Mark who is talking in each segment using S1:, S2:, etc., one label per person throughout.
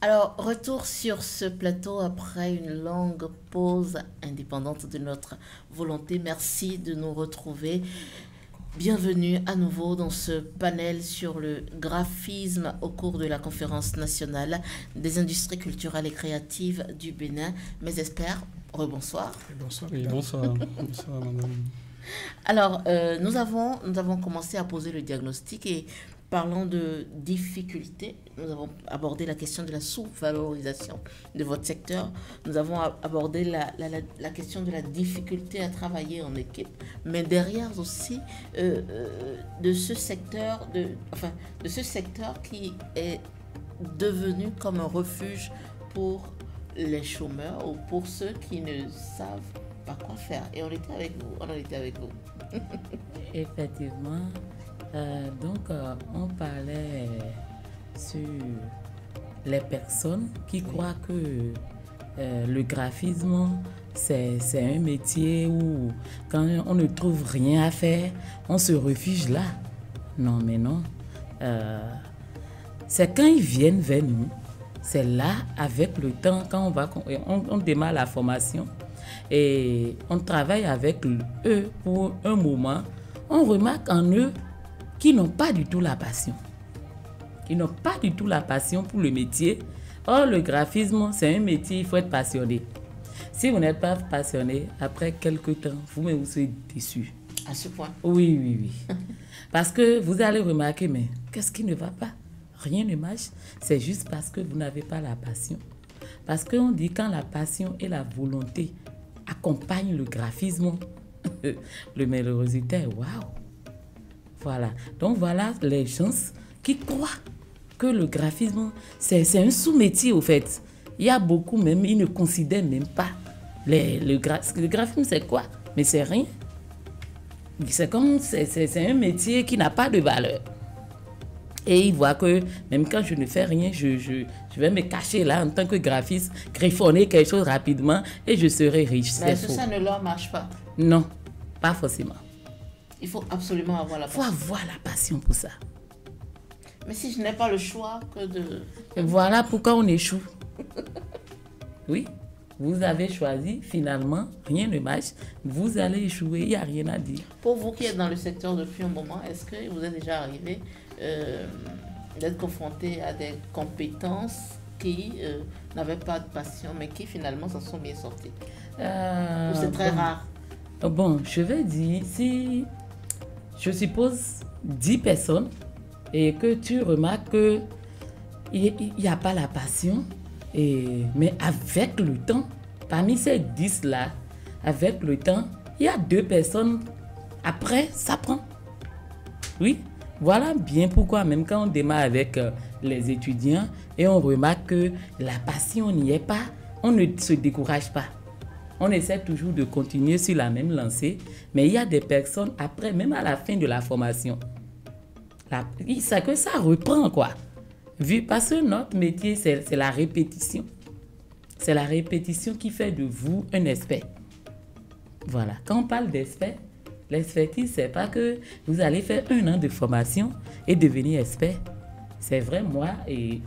S1: Alors, retour sur ce plateau après une longue pause indépendante de notre volonté. Merci de nous retrouver. Bienvenue à nouveau dans ce panel sur le graphisme au cours de la conférence nationale des industries culturelles et créatives du Bénin. Mes experts, rebonsoir.
S2: Bonsoir.
S3: Oui, bonsoir. Bonsoir, madame.
S1: Alors, nous avons commencé à poser le diagnostic et parlant de difficultés, nous avons abordé la question de la sous-valorisation de votre secteur. Nous avons abordé la question de la difficulté à travailler en équipe, mais derrière aussi de ce secteur, de ce secteur qui est devenu comme un refuge pour les chômeurs ou pour ceux qui ne savent pas quoi faire. Et on était avec vous, on en était avec vous.
S4: Effectivement. On parlait sur les personnes qui croient que le graphisme, c'est un métier où quand on ne trouve rien à faire, on se refuge là. Non, mais non. C'est quand ils viennent vers nous, c'est là, avec le temps, quand on démarre la formation et on travaille avec eux pour un moment, on remarque en eux qui n'ont pas du tout la passion. Qui n'ont pas du tout la passion pour le métier. Or, le graphisme, c'est un métier, il faut être passionné. Si vous n'êtes pas passionné, après quelques temps, vous-même vous serez déçu.
S1: À ce point.
S4: Oui, oui, oui. Parce que vous allez remarquer, mais qu'est-ce qui ne va pas? Rien ne marche. C'est juste parce que vous n'avez pas la passion. Parce qu'on dit quand la passion et la volonté accompagnent le graphisme, le résultat est waouh. Voilà. Donc voilà les gens qui croient que le graphisme, c'est un sous-métier au fait. Il y a beaucoup même, ils ne considèrent même pas. Le graphisme, c'est quoi? Mais c'est rien. C'est comme, c'est un métier qui n'a pas de valeur. Et ils voient que même quand je ne fais rien, je vais me cacher là en tant que graphiste, griffonner quelque chose rapidement et je serai riche.
S1: Mais est-ce que ça ne leur marche pas?
S4: Non, pas forcément.
S1: Il faut absolument avoir la passion.
S4: Il faut avoir la passion pour ça.
S1: Mais si je n'ai pas le choix que de...
S4: Et voilà pourquoi on échoue. Oui, vous avez choisi, finalement, rien ne marche. Vous allez échouer, il n'y a rien à dire.
S1: Pour vous qui êtes dans le secteur depuis un moment, est-ce que vous êtes déjà arrivé d'être confronté à des compétences qui n'avaient pas de passion, mais qui finalement s'en sont bien sorties? Ou c'est très rare?
S4: Bon, je vais dire, si je suppose 10 personnes et que tu remarques qu'il n'y a pas la passion, mais avec le temps, parmi ces 10-là, avec le temps, il y a 2 personnes, après, ça prend. Oui, voilà bien pourquoi, même quand on démarre avec les étudiants et on remarque que la passion n'y est pas, on ne se décourage pas. On essaie toujours de continuer sur la même lancée, mais il y a des personnes, après, même à la fin de la formation, c'est que ça reprend, quoi. Parce que notre métier, c'est la répétition. C'est la répétition qui fait de vous un expert. Voilà. Quand on parle d'expert, l'expertise, c'est pas que vous allez faire 1 an de formation et devenir expert. C'est vrai, moi, et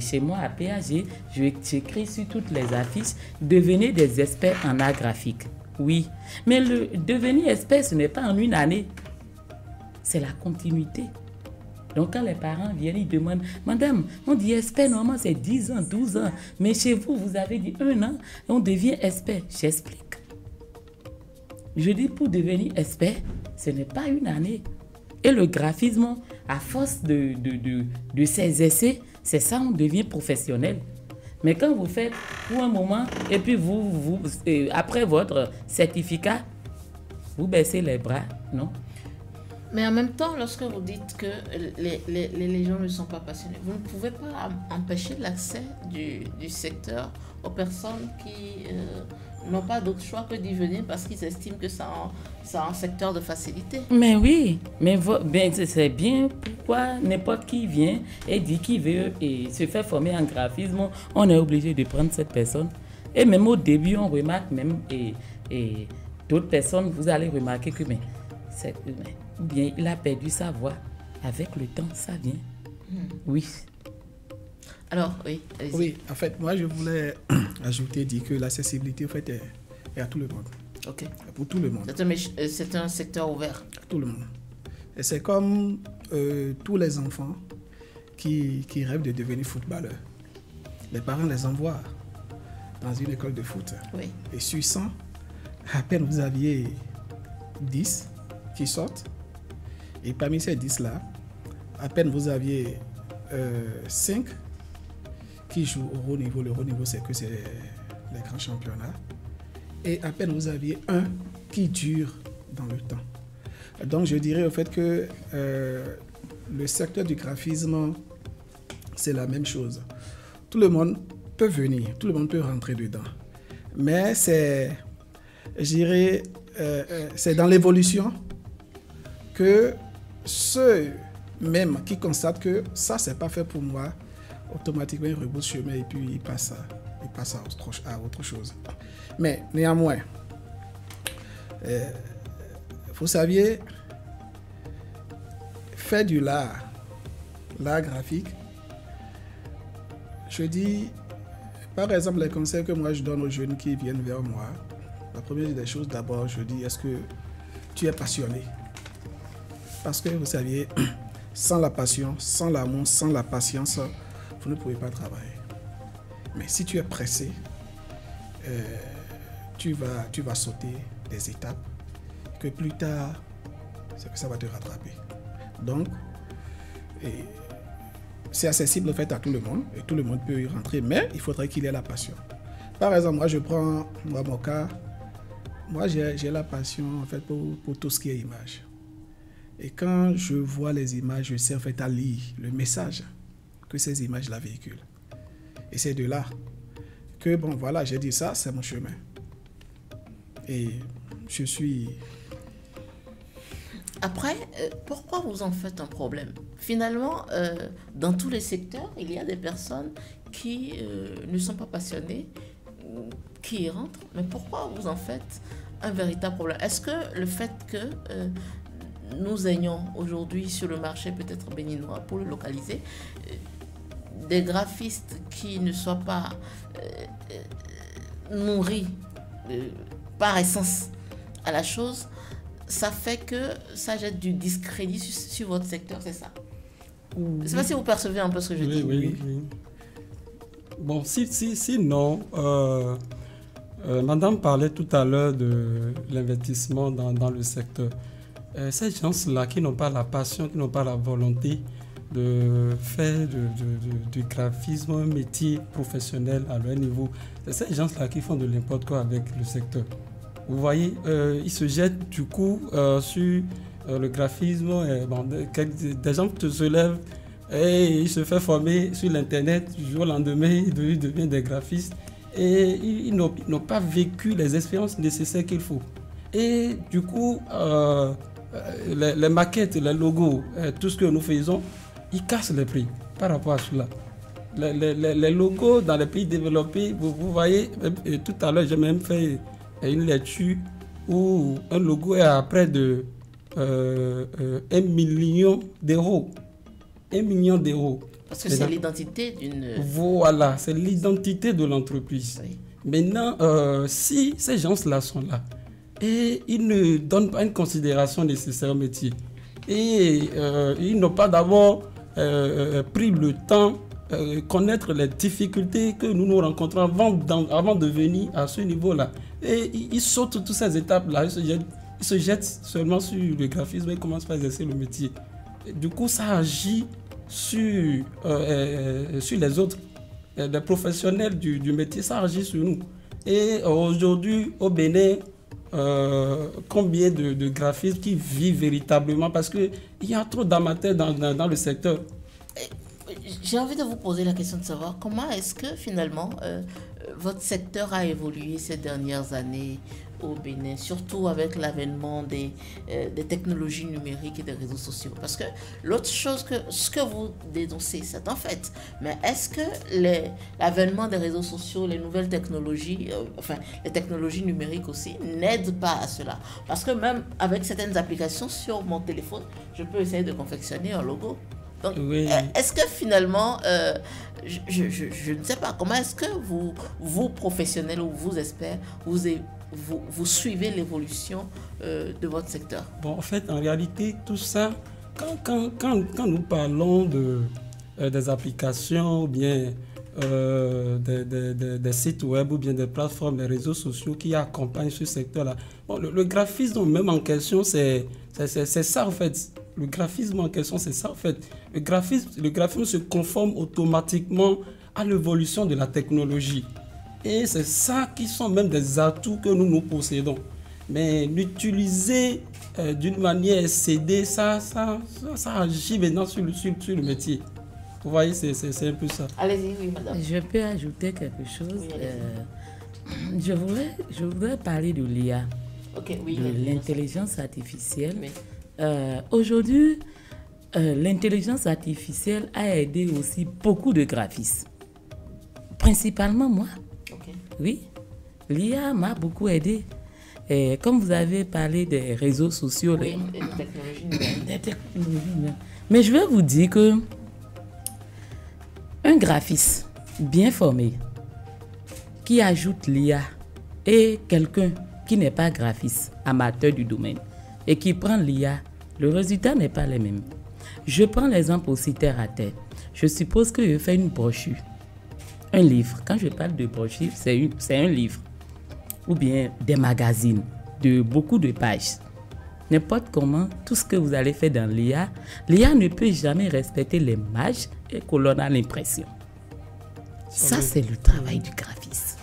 S4: chez moi à PAG, j'écris sur toutes les affiches, devenez des experts en art graphique. Oui, mais le devenir expert, ce n'est pas en 1 année. C'est la continuité. Donc quand les parents viennent, ils demandent, madame, on dit expert, normalement c'est 10 ans, 12 ans. Mais chez vous, vous avez dit 1 an, et on devient expert. J'explique. Je dis pour devenir expert, ce n'est pas 1 année. Et le graphisme, à force de ces essais, c'est ça, on devient professionnel. Mais quand vous faites pour un moment, et puis après votre certificat, vous baissez les bras, non?
S1: Mais en même temps, lorsque vous dites que les gens ne sont pas passionnés, vous ne pouvez pas empêcher l'accès du secteur aux personnes qui n'ont pas d'autre choix que d'y venir parce qu'ils estiment que c'est un secteur de facilité.
S4: Mais oui, mais c'est bien pourquoi n'importe qui vient et dit qu'il veut et se fait former en graphisme, on est obligé de prendre cette personne. Et même au début, on remarque même, et d'autres personnes, vous allez remarquer que ou bien il a perdu sa voix. Avec le temps, ça vient. Oui.
S1: Alors, oui, allez-y.
S3: Oui, en fait, moi, je voulais dire que l'accessibilité, en fait, est à tout le monde.
S1: Ok.
S3: Pour tout le monde.
S1: C'est un secteur ouvert.
S3: À tout le monde. Et c'est comme tous les enfants qui rêvent de devenir footballeurs. Les parents les envoient dans une école de foot.
S1: Oui.
S3: Et sur 100, à peine vous aviez 10 qui sortent. Et parmi ces 10-là, à peine vous aviez 5 qui jouent au haut niveau. Le haut niveau, c'est les grands championnats. Et à peine vous aviez un qui dure dans le temps. Donc, je dirais au fait que le secteur du graphisme, c'est la même chose. Tout le monde peut venir, tout le monde peut rentrer dedans. Mais c'est, je dirais, c'est dans l'évolution que ceux même qui constatent que ça, c'est pas fait pour moi, automatiquement, ils rebroussent chemin et puis ils passent à autre chose. Mais néanmoins, vous saviez, faire du l'art graphique, je dis, par exemple, les conseils que moi je donne aux jeunes qui viennent vers moi, la première des choses, d'abord, je dis, est-ce que tu es passionné? Parce que vous saviez, sans la passion, sans l'amour, sans la patience, vous ne pouvez pas travailler. Mais si tu es pressé, tu vas sauter des étapes que plus tard, c'est que ça va te rattraper. Donc, c'est accessible en fait à tout le monde et tout le monde peut y rentrer, mais il faudrait qu'il ait la passion. Par exemple, moi je prends mon cas, moi j'ai la passion en fait pour tout ce qui est image. Et quand je vois les images, je sais en fait à lire le message que ces images-là véhiculent. Et c'est de là que, bon voilà, j'ai dit ça, c'est mon chemin. Et je suis...
S1: Après, pourquoi vous en faites un problème? Finalement, dans tous les secteurs, il y a des personnes qui ne sont pas passionnées, qui y rentrent. Mais pourquoi vous en faites un véritable problème? Est-ce que le fait que nous ayons aujourd'hui sur le marché peut-être béninois, pour le localiser, des graphistes qui ne soient pas nourris par essence à la chose, ça fait que ça jette du discrédit sur votre secteur, c'est ça? Je ne sais pas si vous percevez un peu ce que je dis.
S3: Oui.
S2: Bon, sinon, Madame parlait tout à l'heure de l'investissement dans le secteur. Ces gens-là qui n'ont pas la passion, qui n'ont pas la volonté de faire du graphisme un métier professionnel à leur niveau, c'est ces gens-là qui font de n'importe quoi avec le secteur. Vous voyez, ils se jettent du coup sur le graphisme. Des gens se lèvent et ils se font former sur l'internet. Du jour au lendemain, ils deviennent des graphistes. Et ils n'ont pas vécu les expériences nécessaires qu'il faut. Et du coup, les maquettes, les logos, tout ce que nous faisons, ils cassent les prix par rapport à cela. Les logos dans les pays développés, vous voyez, tout à l'heure, j'ai même fait une lecture où un logo est à près de 1 million d'euros. 1 million d'euros.
S1: Parce que c'est l'identité d'une...
S2: Voilà, c'est l'identité de l'entreprise.
S1: Oui.
S2: Maintenant, si ces gens-là sont là et ils ne donnent pas une considération nécessaire au métier et ils n'ont pas d'abord pris le temps connaître les difficultés que nous rencontrons avant de venir à ce niveau-là. Et ils sautent toutes ces étapes-là, ils se jettent seulement sur le graphisme et ils commencent à exercer le métier. Et du coup, ça agit sur les autres, les professionnels du métier, ça agit sur nous. Et aujourd'hui, au Bénin, combien de graphistes qui vivent véritablement parce qu'il y a trop d'amateurs dans le secteur.
S1: J'ai envie de vous poser la question de savoir comment est-ce que finalement votre secteur a évolué ces dernières années au Bénin, surtout avec l'avènement des technologies numériques et des réseaux sociaux. Parce que l'autre chose que ce que vous dénoncez, c'est un fait. Mais est-ce que l'avènement des réseaux sociaux, les nouvelles technologies, les technologies numériques aussi, n'aident pas à cela? Parce que même avec certaines applications sur mon téléphone, je peux essayer de confectionner un logo. Donc,
S2: Oui.
S1: est-ce que finalement, je ne sais pas, comment est-ce que vous professionnels ou vous experts, vous suivez l'évolution de votre secteur?
S2: Bon, en fait, en réalité, tout ça, quand nous parlons des applications ou bien des sites web ou bien des plateformes, des réseaux sociaux qui accompagnent ce secteur-là, bon, le graphisme même en question, c'est ça en fait. Le graphisme en question, c'est ça en fait. Le graphisme se conforme automatiquement à l'évolution de la technologie. Et c'est ça qui sont même des atouts que nous possédons. Mais l'utiliser d'une manière excédée, ça agit maintenant sur le métier. Vous voyez, c'est un peu ça.
S1: Allez-y, oui, madame.
S4: Je peux ajouter quelque chose.
S1: Oui,
S4: Je voudrais parler de l'IA,
S1: Ok, oui.
S4: de l'intelligence artificielle.
S1: Oui.
S4: Aujourd'hui, l'intelligence artificielle a aidé aussi beaucoup de graphistes. Principalement moi.
S1: Ok.
S4: Oui, l'IA m'a beaucoup aidé. Et comme vous avez parlé des réseaux sociaux,
S1: Oui, et de technologie nouvelle.
S4: des technologies, mais je vais vous dire que un graphiste bien formé qui ajoute l'IA et quelqu'un qui n'est pas graphiste, amateur du domaine, et qui prend l'IA, le résultat n'est pas le même. Je prends l'exemple aussi terre à terre. Je suppose que je fais une brochure, un livre. Quand je parle de brochure, c'est un livre. Ou bien des magazines de beaucoup de pages. N'importe comment, tout ce que vous allez faire dans l'IA, l'IA ne peut jamais respecter les images et que l'on a l'impression. Ça, c'est le travail du graphiste.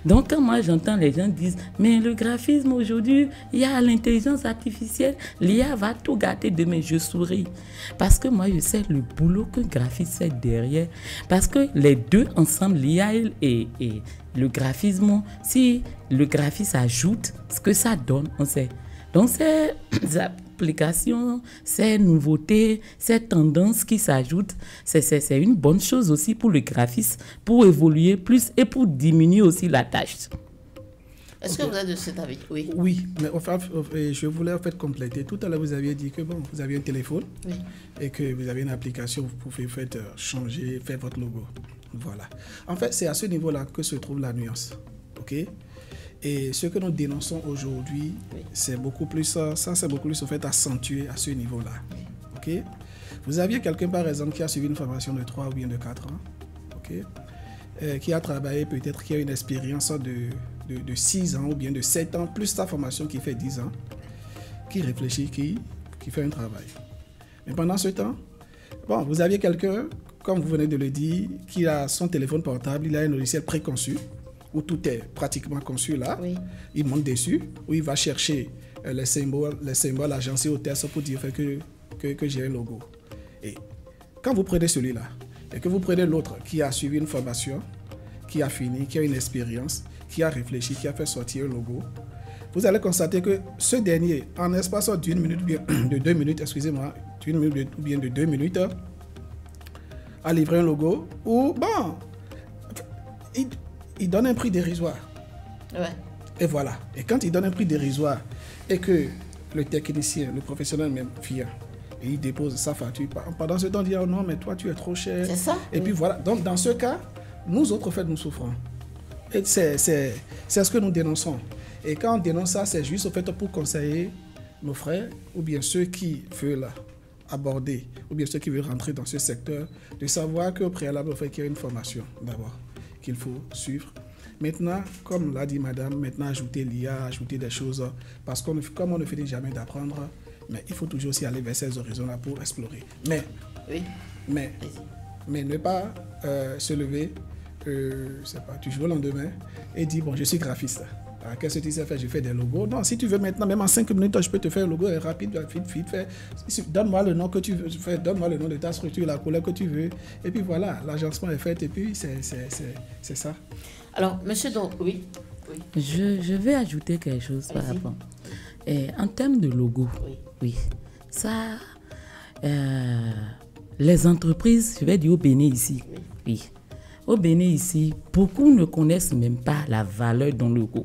S4: Donc, quand moi j'entends les gens dire, mais le graphisme aujourd'hui, il y a l'intelligence artificielle, l'IA va tout gâter demain, je souris. Parce que moi, je sais le boulot qu'un graphiste fait derrière. Parce que les deux ensemble, l'IA et le graphisme, si le graphiste ajoute ce que ça donne, on sait. Donc, ces applications, ces nouveautés, ces tendances qui s'ajoutent, c'est une bonne chose aussi pour le graphiste, pour évoluer plus et pour diminuer aussi la tâche.
S1: Est-ce que vous êtes de cet avis? Oui.
S3: Oui, mais enfin, je voulais en fait compléter. Tout à l'heure, vous aviez dit que bon, vous aviez un téléphone
S1: Oui.
S3: et que vous avez une application, vous pouvez changer, faire votre logo. Voilà. En fait, c'est à ce niveau-là que se trouve la nuance. OK? Et ce que nous dénonçons aujourd'hui,
S1: Oui.
S3: c'est beaucoup plus ça, c'est beaucoup plus en fait accentué à ce niveau-là. OK? Vous aviez quelqu'un, par exemple, qui a suivi une formation de 3 ou bien de 4 ans, OK? Qui a travaillé peut-être, qui a une expérience de 6 ans ou bien de 7 ans, plus sa formation qui fait 10 ans, qui réfléchit, qui fait un travail. Mais pendant ce temps, bon, vous aviez quelqu'un, comme vous venez de le dire, qui a son téléphone portable, il a un logiciel préconçu, où tout est pratiquement conçu là.
S1: Oui.
S3: Il monte dessus, où il va chercher les symboles agencés au texte pour dire que j'ai un logo. Et quand vous prenez celui-là, et que vous prenez l'autre qui a suivi une formation, qui a fini, qui a une expérience, qui a réfléchi, qui a fait sortir un logo, vous allez constater que ce dernier, en l'espace d'une minute, bien de 2 minutes, excusez-moi, d'une minute ou bien de 2 minutes, a livré un logo où, bon, il donne un prix dérisoire.
S1: Ouais.
S3: Et voilà. Et quand il donne un prix dérisoire et que le technicien, le professionnel même vient et il dépose sa facture, pendant ce temps, il dit oh non, mais toi, tu es trop cher.
S1: C'est ça.
S3: Et puis voilà. Donc, dans ce cas, nous autres, en fait, nous souffrons. Et c'est ce que nous dénonçons. Et quand on dénonce ça, c'est juste, en fait, pour conseiller nos frères ou bien ceux qui veulent aborder ou bien ceux qui veulent rentrer dans ce secteur, de savoir qu'au préalable, en fait, qu'il y a une formation d'abord qu'il faut suivre. Maintenant, comme l'a dit madame, maintenant ajouter l'IA, ajouter des choses, parce que comme on ne finit jamais d'apprendre, mais il faut toujours aussi aller vers ces horizons-là pour explorer.
S1: Oui.
S3: Mais ne pas se lever, c'est pas, tu joues le lendemain et dire, bon, je suis graphiste. Alors, qu'est-ce que tu sais faire? Je fais des logos. Non, si tu veux maintenant, même en 5 minutes, je peux te faire un logo rapide, vite fait. Donne-moi le nom que tu veux faire, donne-moi le nom de ta structure, la couleur que tu veux. Et puis voilà, l'agencement est fait et puis c'est ça.
S1: Alors, monsieur, donc, oui.
S4: Je vais ajouter quelque chose par rapport. En termes de logo, oui. Ça, les entreprises, je vais dire au Bénin ici, oui. Au Bénin ici, beaucoup ne connaissent même pas la valeur d'un logo.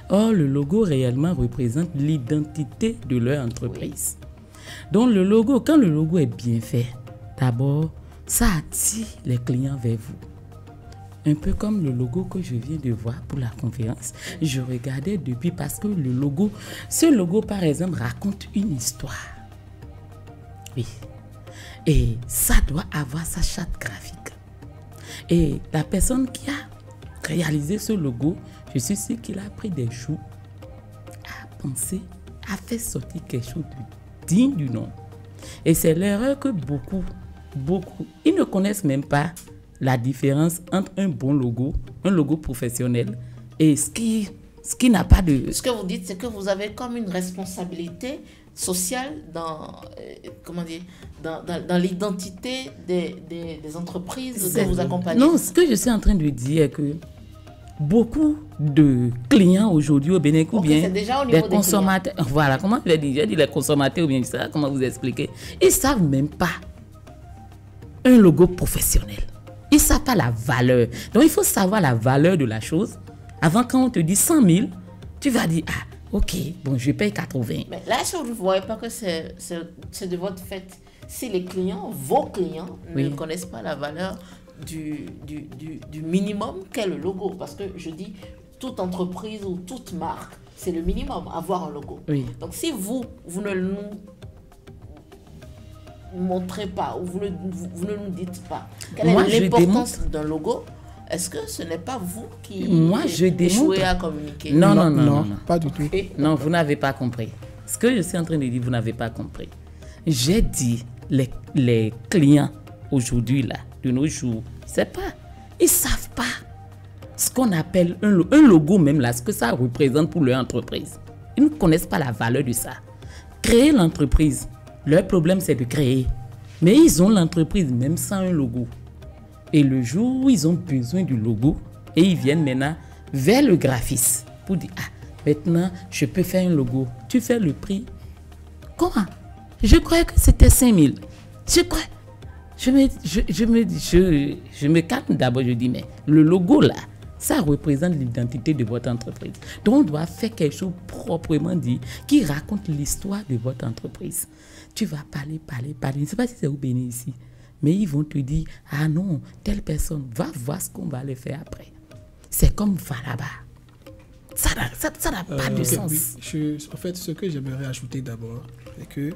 S4: Or, le logo réellement représente l'identité de leur entreprise. Donc le logo, quand le logo est bien fait, d'abord, ça attire les clients vers vous. Un peu comme le logo que je viens de voir pour la conférence. Je regardais depuis parce que ce logo par exemple raconte une histoire. Oui. Et ça doit avoir sa charte graphique. Et la personne qui a réalisé ce logo, je suis sûr qu'il a pris des jours à penser, à faire sortir quelque chose de digne du nom. Et c'est l'erreur que beaucoup, ils ne connaissent même pas la différence entre un bon logo, un logo professionnel et ce qui n'a pas de...
S1: Ce que vous dites, c'est que vous avez comme une responsabilité sociale dans l'identité des entreprises que vous accompagnez.
S4: Non, ce que je suis en train de dire est que beaucoup de clients aujourd'hui au Bénin, ou bien des consommateurs, voilà, comment je vais dire, les consommateurs ou bien ça, comment vous expliquer, ils ne savent même pas un logo professionnel. Ils ne savent pas la valeur. Donc, il faut savoir la valeur de la chose. Avant, quand on te dit 100 000, tu vas dire, ah, ok, bon, je paye 80.
S1: Mais là, si vous ne voyez pas que c'est de votre fait, si les clients, vos clients, ne connaissent pas la valeur du minimum qu'est le logo. Parce que je dis, toute entreprise ou toute marque, c'est le minimum, avoir un logo.
S4: Oui.
S1: Donc, si vous ne nous montrez pas ou vous ne nous dites pas quelle est l'importance d'un logo, est-ce que ce n'est pas vous qui échouez à communiquer?
S4: Non,
S3: pas du tout.
S4: Non, vous n'avez pas compris. Ce que je suis en train de dire, vous n'avez pas compris. J'ai dit, les clients aujourd'hui, là, de nos jours, ils ne savent pas ce qu'on appelle un logo même là, ce que ça représente pour leur entreprise. Ils ne connaissent pas la valeur de ça. Créer l'entreprise, leur problème, c'est de créer. Mais ils ont l'entreprise même sans un logo. Et le jour où ils ont besoin du logo, et ils viennent maintenant vers le graphiste pour dire, ah, maintenant, je peux faire un logo. Tu fais le prix. Comment? Je croyais que c'était 5 000. Je me calme d'abord, je dis, mais le logo là, ça représente l'identité de votre entreprise. Donc, on doit faire quelque chose proprement dit qui raconte l'histoire de votre entreprise. Tu vas parler. Je ne sais pas si c'est au Bénin ici, mais ils vont te dire, ah non, telle personne, va voir ce qu'on va aller faire après. C'est comme va là-bas. Ça n'a pas de sens.
S3: Oui. En fait, ce que j'aimerais ajouter d'abord, c'est que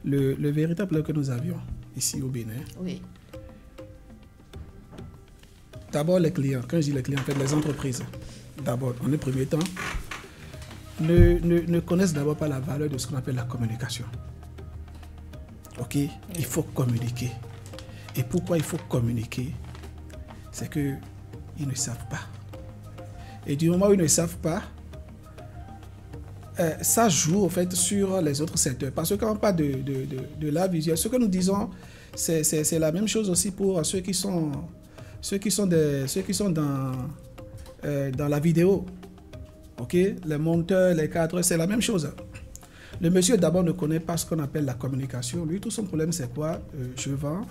S3: le véritable problème que nous avions ici au Bénin,
S1: oui.
S3: D'abord, les clients, quand je dis les clients, en fait, les entreprises, d'abord, en un premier temps, ne connaissent d'abord pas la valeur de ce qu'on appelle la communication. Ok? Il faut communiquer. Et pourquoi il faut communiquer? C'est qu'ils ne savent pas. Et du moment où ils ne savent pas, ça joue en fait sur les autres secteurs. Parce que quand on parle de l'art visuel, ce que nous disons, c'est la même chose aussi pour ceux qui sont dans la vidéo. Ok, les monteurs, les cadreurs, c'est la même chose. Le monsieur d'abord ne connaît pas ce qu'on appelle la communication. Lui, tout son problème, c'est quoi? Je vends,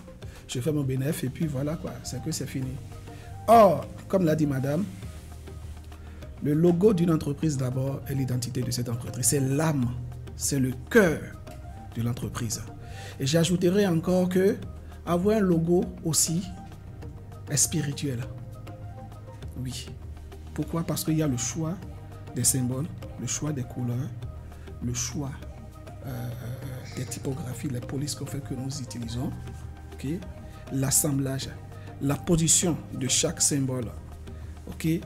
S3: je fais mon bénéfice et puis voilà quoi, c'est que c'est fini. Or, comme l'a dit madame, le logo d'une entreprise d'abord est l'identité de cette entreprise. C'est l'âme, c'est le cœur de l'entreprise. Et j'ajouterai encore que avoir un logo aussi est spirituel. Oui. Pourquoi? Parce qu'il y a le choix des symboles, le choix des couleurs, le choix des typographies, les polices qu'on fait que nous utilisons, okay? L'assemblage, la position de chaque symbole, okay?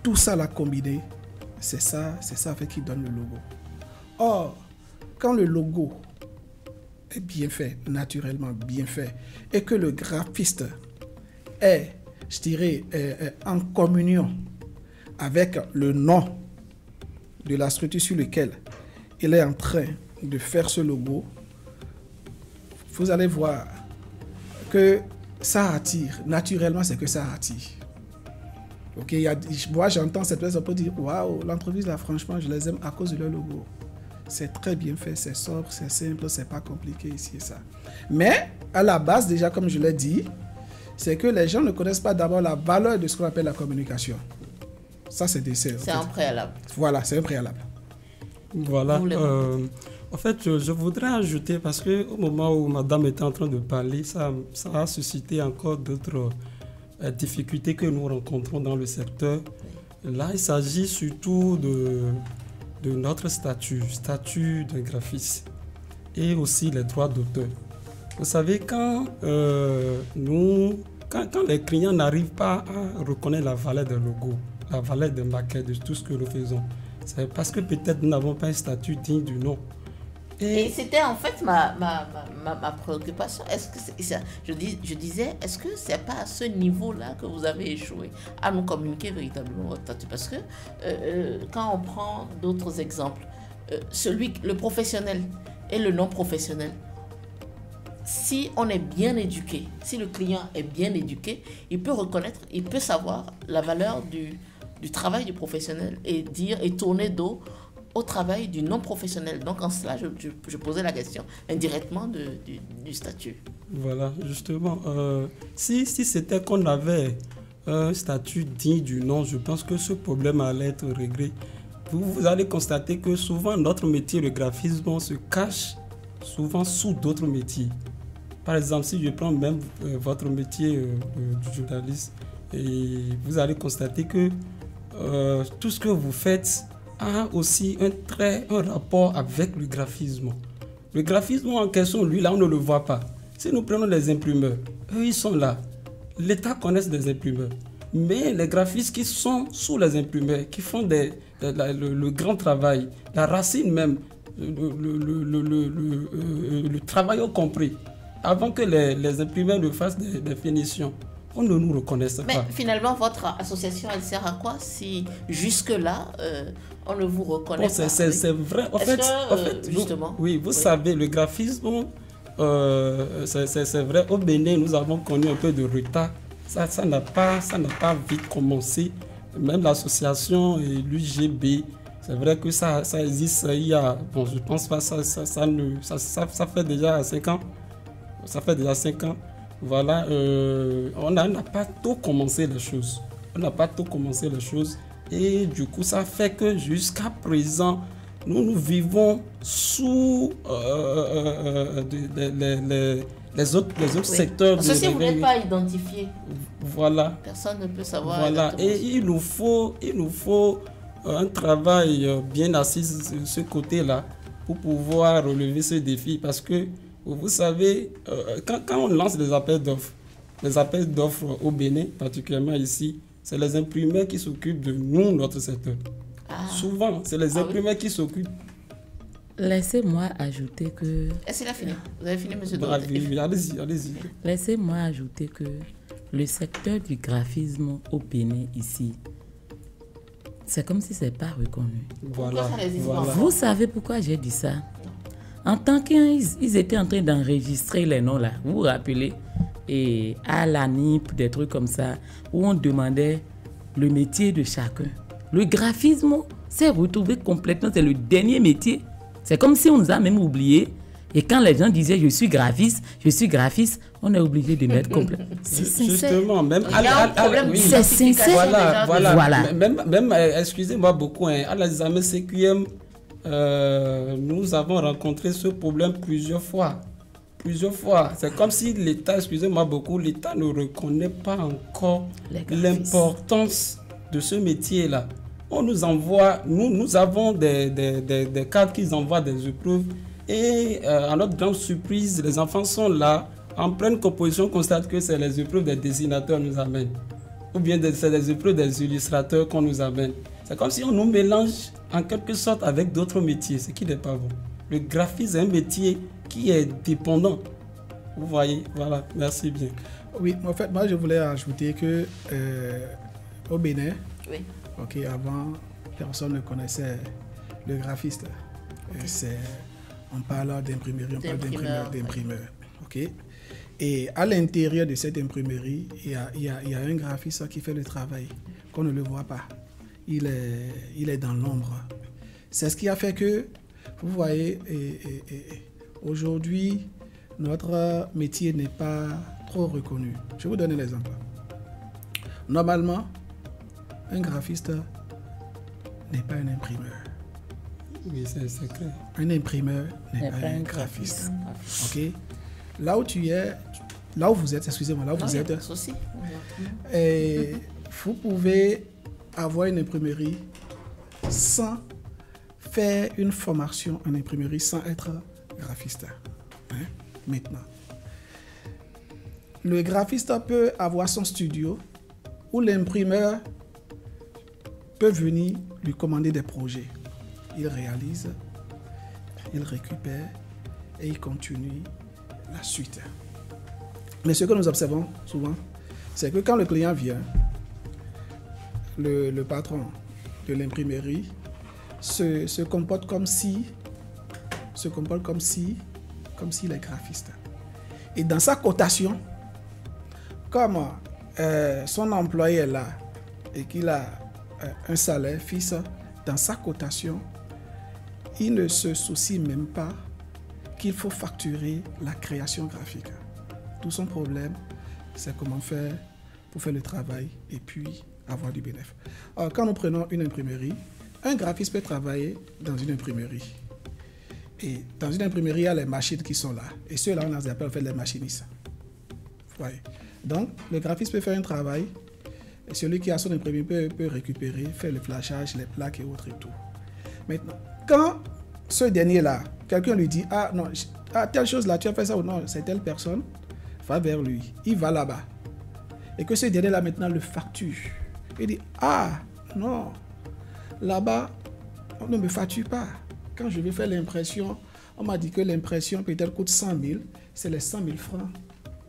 S3: Tout ça l'a combiné, c'est ça en fait qui donne le logo. Or, quand le logo est bien fait, naturellement bien fait, et que le graphiste est, je dirais, en communion avec le nom de la structure sur laquelle il est en train de faire ce logo, vous allez voir que ça attire. Naturellement, c'est que ça attire. Ok, moi, j'entends cette personne pour dire, waouh, l'entreprise là, franchement, je les aime à cause de leur logo. C'est très bien fait, c'est sobre, c'est simple, c'est pas compliqué ici et ça. Mais à la base, déjà, comme je l'ai dit, c'est que les gens ne connaissent pas d'abord la valeur de ce qu'on appelle la communication. Ça, c'est un préalable. Voilà, c'est un préalable.
S2: Voilà. En fait, je voudrais ajouter, parce qu'au moment où madame était en train de parler, ça a suscité encore d'autres difficultés que nous rencontrons dans le secteur. Là, il s'agit surtout de notre statut de graphiste et aussi les droits d'auteur. Vous savez, quand les clients n'arrivent pas à reconnaître la valeur des logos, la valeur des maquettes, de tout ce que nous faisons, c'est parce que peut-être nous n'avons pas un statut digne du nom.
S1: Et c'était en fait ma préoccupation. Est-ce que je disais, est-ce que c'est pas à ce niveau-là que vous avez échoué à nous communiquer véritablement votre statut? Parce que quand on prend d'autres exemples, le professionnel et le non professionnel, si on est bien éduqué, si le client est bien éduqué, il peut reconnaître, il peut savoir la valeur du travail du professionnel et tourner dos au travail du non-professionnel. Donc en cela, je posais la question indirectement du statut.
S2: Voilà, justement. Si c'était qu'on avait un statut digne du nom, je pense que ce problème allait être réglé. Vous allez constater que souvent notre métier, le graphisme, se cache souvent sous d'autres métiers. Par exemple, si je prends même votre métier de journaliste, et vous allez constater que tout ce que vous faites a aussi un rapport avec le graphisme. Le graphisme en question, lui, là, on ne le voit pas. Si nous prenons les imprimeurs, eux, ils sont là. L'État connaît des imprimeurs. Mais les graphistes qui sont sous les imprimeurs, qui font le grand travail, la racine même, le travail au compris, avant que les imprimeurs ne fassent des finitions, on ne nous reconnaisse pas.
S1: Mais finalement, votre association, elle sert à quoi si jusque-là, on ne vous reconnaît pas?
S2: C'est vrai. En fait,
S1: justement,
S2: vous savez, le graphisme, c'est vrai. Au Bénin, nous avons connu un peu de retard. Ça n'a pas vite commencé. Même l'association et l'UGB, c'est vrai que ça existe. Je pense pas, ça fait déjà 5 ans. Ça fait déjà 5 ans. Voilà, on n'a pas tôt commencé les choses. Et du coup, ça fait que jusqu'à présent, nous vivons sous les autres secteurs.
S1: Parce que si vous n'êtes pas identifié,
S2: voilà.
S1: Personne ne peut savoir.
S2: Voilà, et il nous faut un travail bien assis sur ce côté-là pour pouvoir relever ce défi. Parce que vous savez, quand on lance des appels d'offres au Bénin, particulièrement ici, c'est les imprimeurs qui s'occupent de nous, notre secteur. Souvent, c'est les imprimeurs qui s'occupent.
S4: Laissez-moi ajouter que...
S1: Est-ce qu'il a fini? Vous avez fini, monsieur Doré?
S2: Oui, allez-y.
S4: Laissez-moi ajouter que le secteur du graphisme au Bénin ici, c'est comme si ce n'est pas reconnu.
S2: Voilà.
S4: Vous savez pourquoi j'ai dit ça? En tant qu'ils étaient en train d'enregistrer les noms là, vous vous rappelez, et à l'ANIP, des trucs comme ça, où on demandait le métier de chacun. Le graphisme s'est retrouvé complètement, c'est le dernier métier. C'est comme si on nous a même oublié. Et quand les gens disaient je suis graphiste, on est obligé de mettre complètement. C'est sincère.
S2: Justement, même
S4: c'est sincère.
S2: Voilà. Même excusez-moi beaucoup, à l'examen CQM, nous avons rencontré ce problème plusieurs fois. C'est comme si l'État, excusez-moi beaucoup, l'État ne reconnaît pas encore l'importance de ce métier-là. On nous envoie, nous avons des cadres qui envoient des épreuves et à notre grande surprise, les enfants sont là, en pleine composition, constatent que c'est les épreuves des dessinateurs nous amènent. Ou bien c'est les épreuves des illustrateurs qu'on nous amène. C'est comme si on nous mélange en quelque sorte avec d'autres métiers, ce qui n'est pas bon. Le graphisme est un métier qui est dépendant. Vous voyez, voilà, merci bien.
S3: Oui, en fait, moi je voulais ajouter que au Bénin, avant, personne ne connaissait le graphiste. On parle d'imprimerie, on parle d'imprimeur. Okay. Et à l'intérieur de cette imprimerie, il y a un graphiste qui fait le travail, qu'on ne le voit pas. Il est dans l'ombre. C'est ce qui a fait que, vous voyez, aujourd'hui, notre métier n'est pas trop reconnu. Je vais vous donner l'exemple. Normalement, un graphiste n'est pas un imprimeur.
S2: Oui, c'est clair.
S3: Un imprimeur n'est pas un graphiste. Ok. Là où tu es, là où vous êtes, excusez-moi, là où vous êtes, et vous pouvez avoir une imprimerie sans faire une formation en imprimerie, sans être graphiste. Hein? Maintenant, le graphiste peut avoir son studio où l'imprimeur peut venir lui commander des projets. Il réalise, il récupère et il continue la suite. Mais ce que nous observons souvent, c'est que quand le client vient, le patron de l'imprimerie se comporte comme s'il est graphiste. Et dans sa cotation, comme son employé est là et qu'il a un salaire fixe, dans sa cotation, il ne se soucie même pas qu'il faut facturer la création graphique. Tout son problème, c'est comment faire pour faire le travail et puis avoir du bénéfice. Alors, quand nous prenons une imprimerie, un graphiste peut travailler dans une imprimerie. Et dans une imprimerie, il y a les machines qui sont là. Et ceux-là, on les appelle les machinistes. Ouais. Donc, le graphiste peut faire un travail. Et celui qui a son imprimerie peut récupérer, faire le flashage, les plaques et autres et tout. Maintenant, quand ce dernier-là, quelqu'un lui dit, ah non, telle chose là, tu as fait ça ou non, c'est telle personne, va vers lui, il va là-bas. Et que ce dernier-là maintenant le facture. Il dit, ah non, là-bas, on ne me facture pas. Quand je vais faire l'impression, on m'a dit que l'impression peut-être coûte 100 000, c'est les 100 000 francs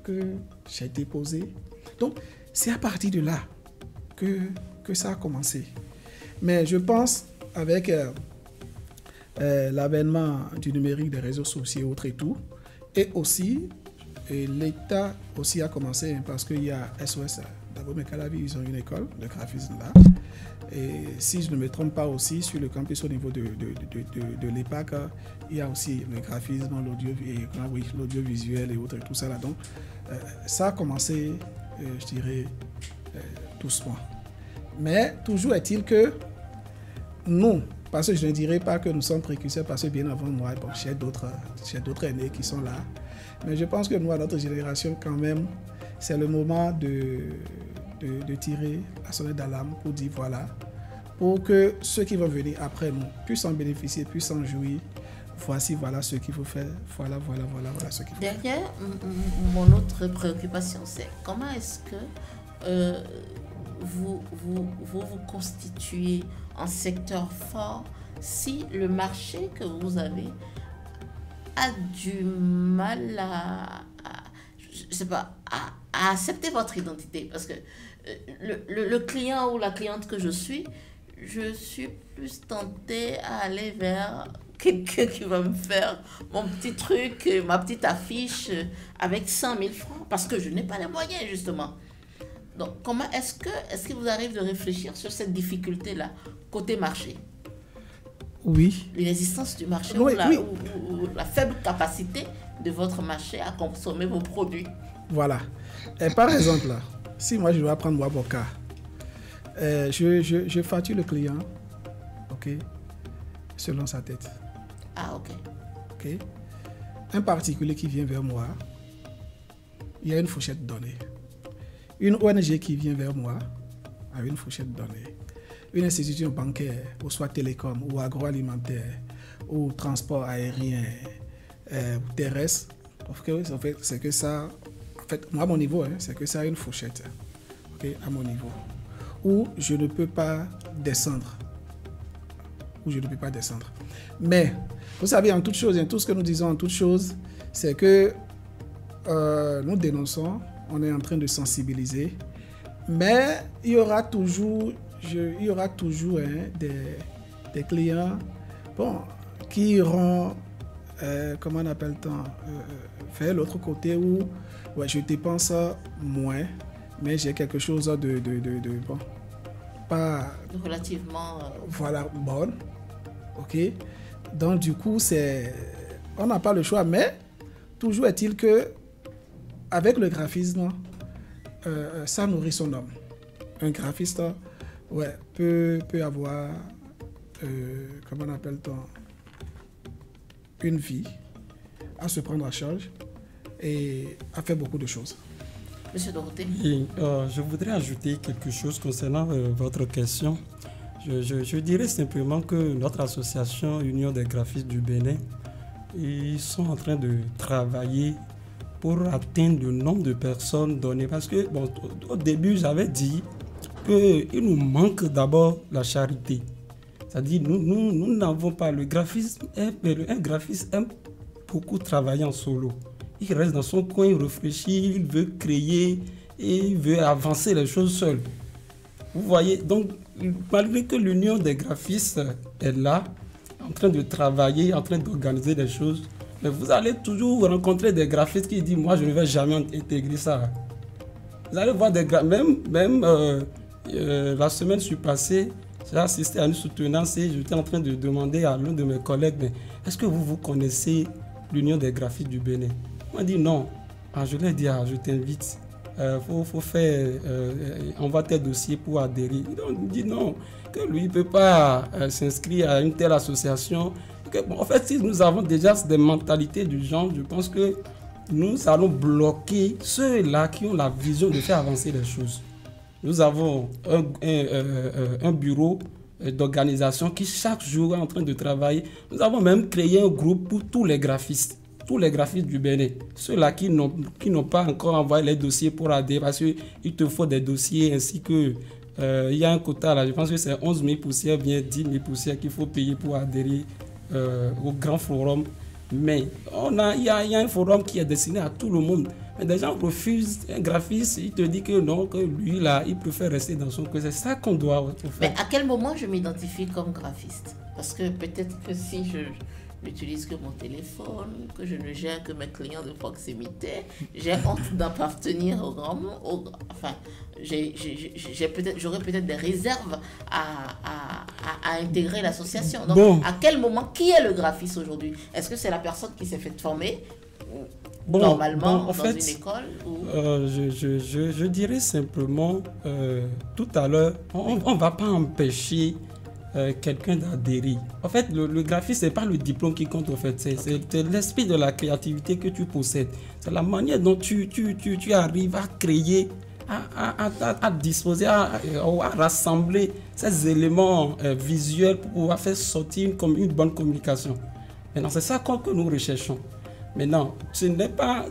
S3: que j'ai déposé. Donc, c'est à partir de là que ça a commencé. Mais je pense, avec l'avènement du numérique, des réseaux sociaux et autres et tout, et aussi, l'État aussi a commencé, parce qu'il y a SOS, d'abord Mekalavi, ils ont une école de graphisme là. Et si je ne me trompe pas aussi, sur le campus au niveau de l'EPAC, il y a aussi le graphisme, l'audiovisuel et autres et tout ça là. Donc, ça a commencé, je dirais, doucement. Mais toujours est-il que nous, parce que je ne dirais pas que nous sommes précurseurs, parce que bien avant moi, bon, j'ai d'autres aînés qui sont là. Mais je pense que nous, à notre génération, quand même, c'est le moment de tirer la sonnette d'alarme pour dire voilà, pour que ceux qui vont venir après nous puissent en bénéficier, puissent en jouir. Voici, voilà ce qu'il faut faire. Voilà ce qu'il faut faire.
S1: Derrière, mon autre préoccupation, c'est comment est-ce que vous constituez un secteur fort si le marché que vous avez a du mal je sais pas, à accepter votre identité. Parce que le client ou la cliente que je suis plus tentée à aller vers quelqu'un qui va me faire mon petit truc, ma petite affiche avec 100 000 francs, parce que je n'ai pas les moyens, justement. Donc, comment est-ce qu'il vous arrive de réfléchir sur cette difficulté-là, côté marché?
S3: Oui.
S1: L'existence du marché,
S3: oui,
S1: ou la faible capacité de votre marché à consommer vos produits.
S3: Voilà. Et par exemple, là, si moi je dois prendre mon avocat, je facture le client, ok, selon sa tête.
S1: Ah, ok.
S3: Ok. Un particulier qui vient vers moi, il y a une fourchette donnée. Une ONG qui vient vers moi a une fourchette donnée. Une institution bancaire, ou soit télécom, ou agroalimentaire, ou transport aérien, ou terrestre, en fait, c'est que ça, en fait, moi à mon niveau, c'est que ça a une fourchette, ok, à mon niveau, où je ne peux pas descendre. Mais, vous savez, en toute chose, tout ce que nous disons en toute chose, c'est que nous dénonçons, on est en train de sensibiliser, mais il y aura toujours des clients qui iront, comment on appelle-t-on, vers l'autre côté où je dépense moins, mais j'ai quelque chose de pas
S1: relativement
S3: voilà, bonne. Ok. Donc du coup, on n'a pas le choix, mais toujours est-il que avec le graphisme, ça nourrit son homme. Un graphiste peut avoir, comment on appelle-t-on, une vie, à se prendre en charge et à faire beaucoup de choses.
S1: Monsieur Dorothée.
S2: Et, je voudrais ajouter quelque chose concernant votre question. Je dirais simplement que notre association Union des graphistes du Bénin, ils sont en train de travailler pour atteindre le nombre de personnes données. Parce que, bon, au début, j'avais dit qu'il nous manque d'abord la charité. C'est-à-dire, nous n'avons pas le graphisme. Un graphiste aime beaucoup travailler en solo. Il reste dans son coin, il réfléchit, il veut créer et il veut avancer les choses seul. Vous voyez, donc, malgré que l'Union des graphistes est là, en train de travailler, en train d'organiser des choses, mais vous allez toujours rencontrer des graphistes qui disent « Moi, je ne vais jamais intégrer ça. » Vous allez voir des graphistes, même la semaine passée, j'ai assisté à une soutenance et j'étais en train de demander à l'un de mes collègues « Est-ce que vous connaissez l'Union des graphistes du Bénin ?» On m'a dit « Non. » Je lui ai dit « Je t'invite. Faut faire, envoie tes dossiers pour adhérer. » Il me dit non, que lui ne peut pas s'inscrire à une telle association. En fait, si nous avons déjà des mentalités du genre, je pense que nous allons bloquer ceux-là qui ont la vision de faire avancer les choses. Nous avons un bureau d'organisation qui chaque jour est en train de travailler. Nous avons même créé un groupe pour tous les graphistes du Bénin. Ceux-là qui n'ont pas encore envoyé les dossiers pour adhérer, parce qu'il te faut des dossiers ainsi que il y a un quota là, je pense que c'est 11 000 poussières, bien 10 000 poussières qu'il faut payer pour adhérer au grand forum. Mais il y a un forum qui est destiné à tout le monde. Mais des gens refusent. Un graphiste, il te dit que non, que lui là, il préfère rester dans son coin. C'est ça qu'on doit faire.
S1: Mais à quel moment je m'identifie comme graphiste? Parce que peut-être que si je n'utilise que mon téléphone, que je ne gère que mes clients de proximité, j'ai honte d'appartenir au grand monde. Enfin, j'aurais peut-être des réserves à intégrer l'association. Donc, bon. À quel moment, qui est le graphiste aujourd'hui? Est-ce que c'est la personne qui s'est fait former normalement dans une école ou...
S2: je dirais simplement, tout à l'heure, on ne va pas empêcher quelqu'un d'adhérer. En fait, le graphisme, ce n'est pas le diplôme qui compte, en fait. C'est l'esprit de la créativité que tu possèdes. C'est la manière dont tu arrives à créer, à disposer, à rassembler ces éléments visuels pour pouvoir faire sortir une bonne communication. Maintenant, c'est ça que nous recherchons. Maintenant, ce n'est pas,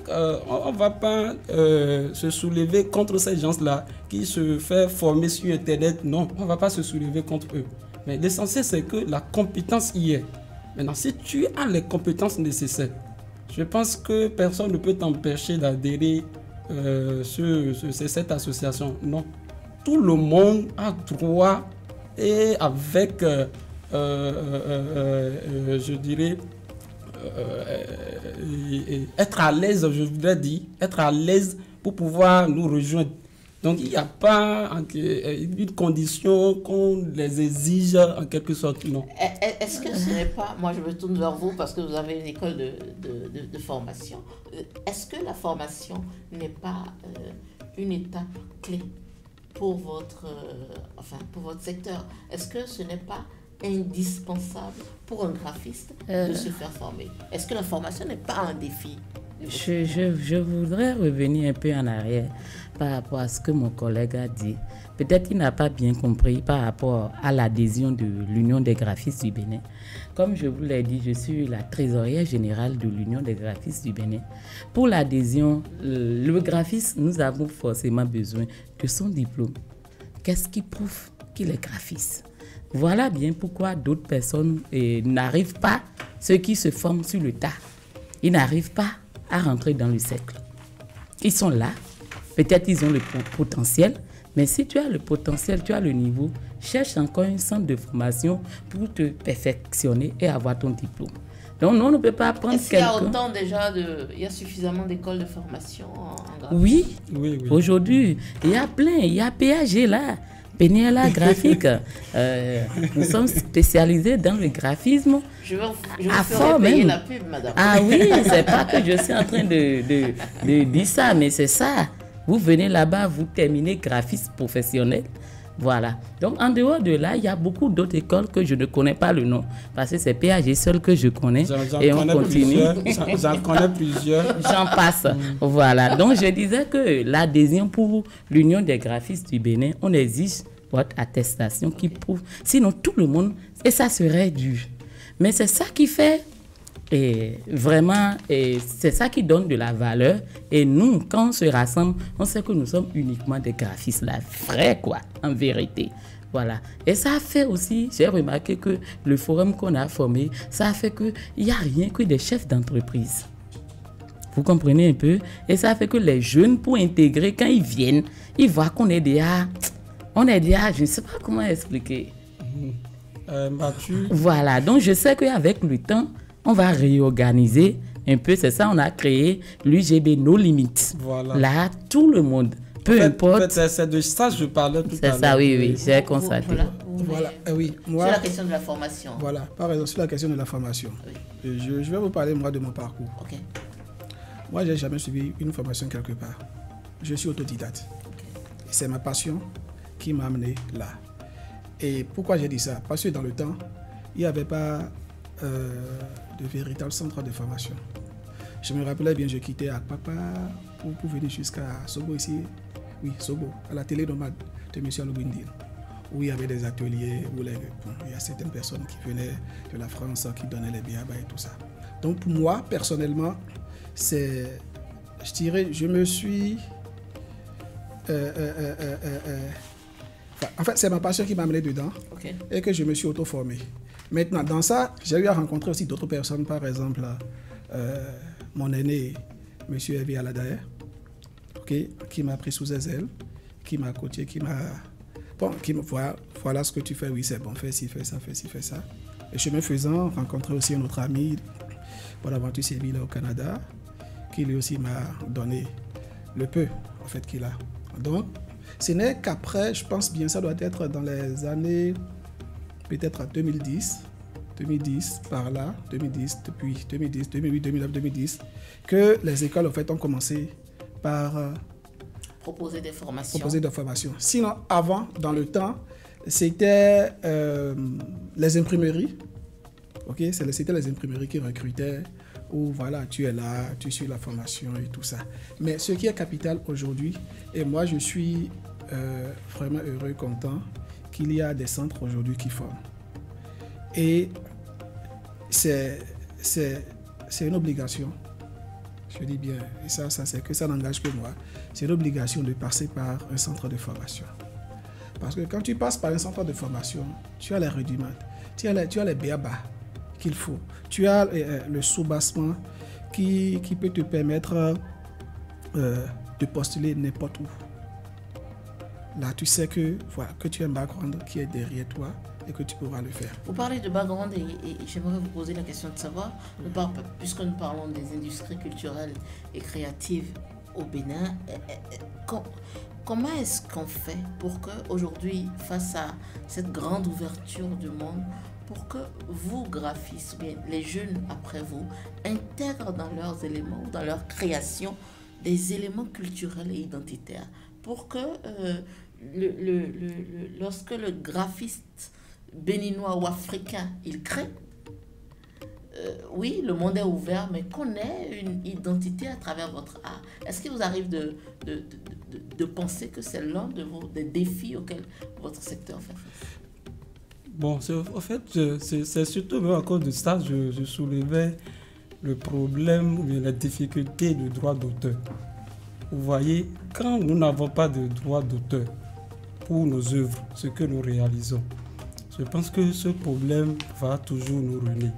S2: on ne va pas se soulever contre ces gens-là qui se font former sur Internet. Non, on ne va pas se soulever contre eux. Mais l'essentiel, c'est que la compétence y est. Maintenant, si tu as les compétences nécessaires, je pense que personne ne peut t'empêcher d'adhérer sur cette association. Non. Tout le monde a droit et avec, je dirais, être à l'aise, je voudrais dire, être à l'aise pour pouvoir nous rejoindre. Donc, il n'y a pas une condition qu'on les exige en quelque sorte, non.
S1: Est-ce que ce n'est pas, moi je me tourne vers vous parce que vous avez une école de formation, est-ce que la formation n'est pas une étape clé pour votre secteur? Est-ce que ce n'est pas indispensable pour un graphiste de se faire former? Est-ce que la formation n'est pas un défi?
S4: Je voudrais revenir un peu en arrière par rapport à ce que mon collègue a dit. Peut-être qu'il n'a pas bien compris par rapport à l'adhésion de l'Union des graphistes du Bénin. Comme je vous l'ai dit, je suis la trésorière générale de l'Union des graphistes du Bénin. Pour l'adhésion, le graphiste, nous avons forcément besoin de son diplôme. Qu'est-ce qui prouve qu'il est graphiste? Voilà bien pourquoi d'autres personnes n'arrivent pas, ceux qui se forment sur le tas, ils n'arrivent pas à rentrer dans le cercle. Ils sont là, peut-être ils ont le potentiel, mais si tu as le potentiel, tu as le niveau, cherche encore un centre de formation pour te perfectionner et avoir ton diplôme. Donc, on ne peut pas prendre quelqu'un...
S1: Est-ce qu'il y a autant déjà il y a suffisamment d'écoles de formation en graphisme?
S4: Oui. Aujourd'hui, il y a plein, il y a PAG là, Péniela graphique. Nous sommes spécialisés dans le graphisme.
S1: Je ferai payer la pub, madame.
S4: Ah oui, c'est pas que je suis en train de dire ça, mais c'est ça. Vous venez là-bas, vous terminez graphiste professionnel. Voilà. Donc, en dehors de là, il y a beaucoup d'autres écoles que je ne connais pas le nom. Parce que c'est PAG seul que je connais. Et on continue.
S2: J'en connais plusieurs.
S4: J'en passe. Voilà. Donc, je disais que l'adhésion pour l'Union des graphistes du Bénin, on exige votre attestation qui prouve. Sinon, tout le monde, et ça serait dur. Mais c'est ça qui fait, et vraiment, et c'est ça qui donne de la valeur. Et nous, quand on se rassemble, on sait que nous sommes uniquement des graphistes là, vrais quoi, en vérité. Voilà. Et ça a fait aussi, j'ai remarqué que le forum qu'on a formé, ça a fait qu'il n'y a rien que des chefs d'entreprise. Vous comprenez un peu? Et ça a fait que les jeunes, pour intégrer, quand ils viennent, ils voient qu'on est déjà, je ne sais pas comment expliquer. Voilà. Donc, je sais qu'avec le temps, on va réorganiser un peu. C'est ça, on a créé l'UGB No Limites. Voilà. Là, tout le monde, peu importe.
S2: C'est de ça que je parlais tout à l'heure.
S4: C'est ça, oui, j'ai constaté.
S3: Voilà, oui. Moi,
S1: sur la question de la formation.
S3: Voilà, par exemple, sur la question de la formation. Oui. Je vais vous parler, moi, de mon parcours.
S1: Ok.
S3: Moi, je n'ai jamais suivi une formation quelque part. Je suis autodidacte.
S1: Okay.
S3: C'est ma passion qui m'a amené là. Et pourquoi j'ai dit ça? Parce que dans le temps, il n'y avait pas de véritable centre de formation. Je me rappelais bien, je quittais Akpapa pour venir jusqu'à Sobo ici. Oui, Sobo, à la télé nomade de M. Alubindil, où il y avait des ateliers, où il y a certaines personnes qui venaient de la France, qui donnaient les biabas et tout ça. Donc pour moi, personnellement, je dirais, je me suis... en fait, c'est ma passion qui m'a amené dedans, okay, et que je me suis auto-formé. Maintenant, dans ça, j'ai eu à rencontrer aussi d'autres personnes, par exemple, mon aîné, M. Evi Aladaer, okay, qui m'a pris sous ses ailes, qui m'a coaché, voilà ce que tu fais, oui, c'est bon, fais ci, fais ça, fais ci, fais ça. Et chemin faisant, rencontré aussi un autre ami, Bonaventure Séville au Canada, qui lui aussi m'a donné le peu, en fait, qu'il a. Donc, ce n'est qu'après, je pense bien, ça doit être dans les années, peut-être à 2010, par là, 2010, depuis 2010, 2008, 2009, 2010, que les écoles, en fait, ont commencé par
S1: proposer des formations.
S3: Sinon, avant, dans le temps, c'était les imprimeries. Ok, c'était les imprimeries qui recrutaient, où voilà, tu es là, tu suis la formation et tout ça. Mais ce qui est capital aujourd'hui, et moi je suis vraiment heureux, content qu'il y a des centres aujourd'hui qui forment. Et c'est une obligation, je dis bien, et ça c'est que ça n'engage que moi, c'est une obligation de passer par un centre de formation. Parce que quand tu passes par un centre de formation, tu as les rudiments, tu as les béabas qu'il faut. Tu as le soubassement qui peut te permettre de postuler n'importe où. Là, tu sais que tu as un background qui est derrière toi et que tu pourras le faire.
S1: Vous parlez de background et j'aimerais vous poser la question de savoir, puisque nous parlons des industries culturelles et créatives au Bénin, comment est-ce qu'on fait pour qu'aujourd'hui, face à cette grande ouverture du monde, pour que vous, graphistes, bien les jeunes après vous, intègrent dans leurs éléments, dans leur création, des éléments culturels et identitaires, pour que lorsque le graphiste béninois ou africain, il crée, oui, le monde est ouvert, mais qu'on ait une identité à travers votre art. Est-ce qu'il vous arrive de penser que c'est l'un des défis auxquels votre secteur fait face?
S2: Bon, en fait, c'est surtout à cause de ça que je soulevais le problème ou la difficulté du droit d'auteur. Vous voyez, quand nous n'avons pas de droit d'auteur pour nos œuvres, ce que nous réalisons, je pense que ce problème va toujours nous ruiner.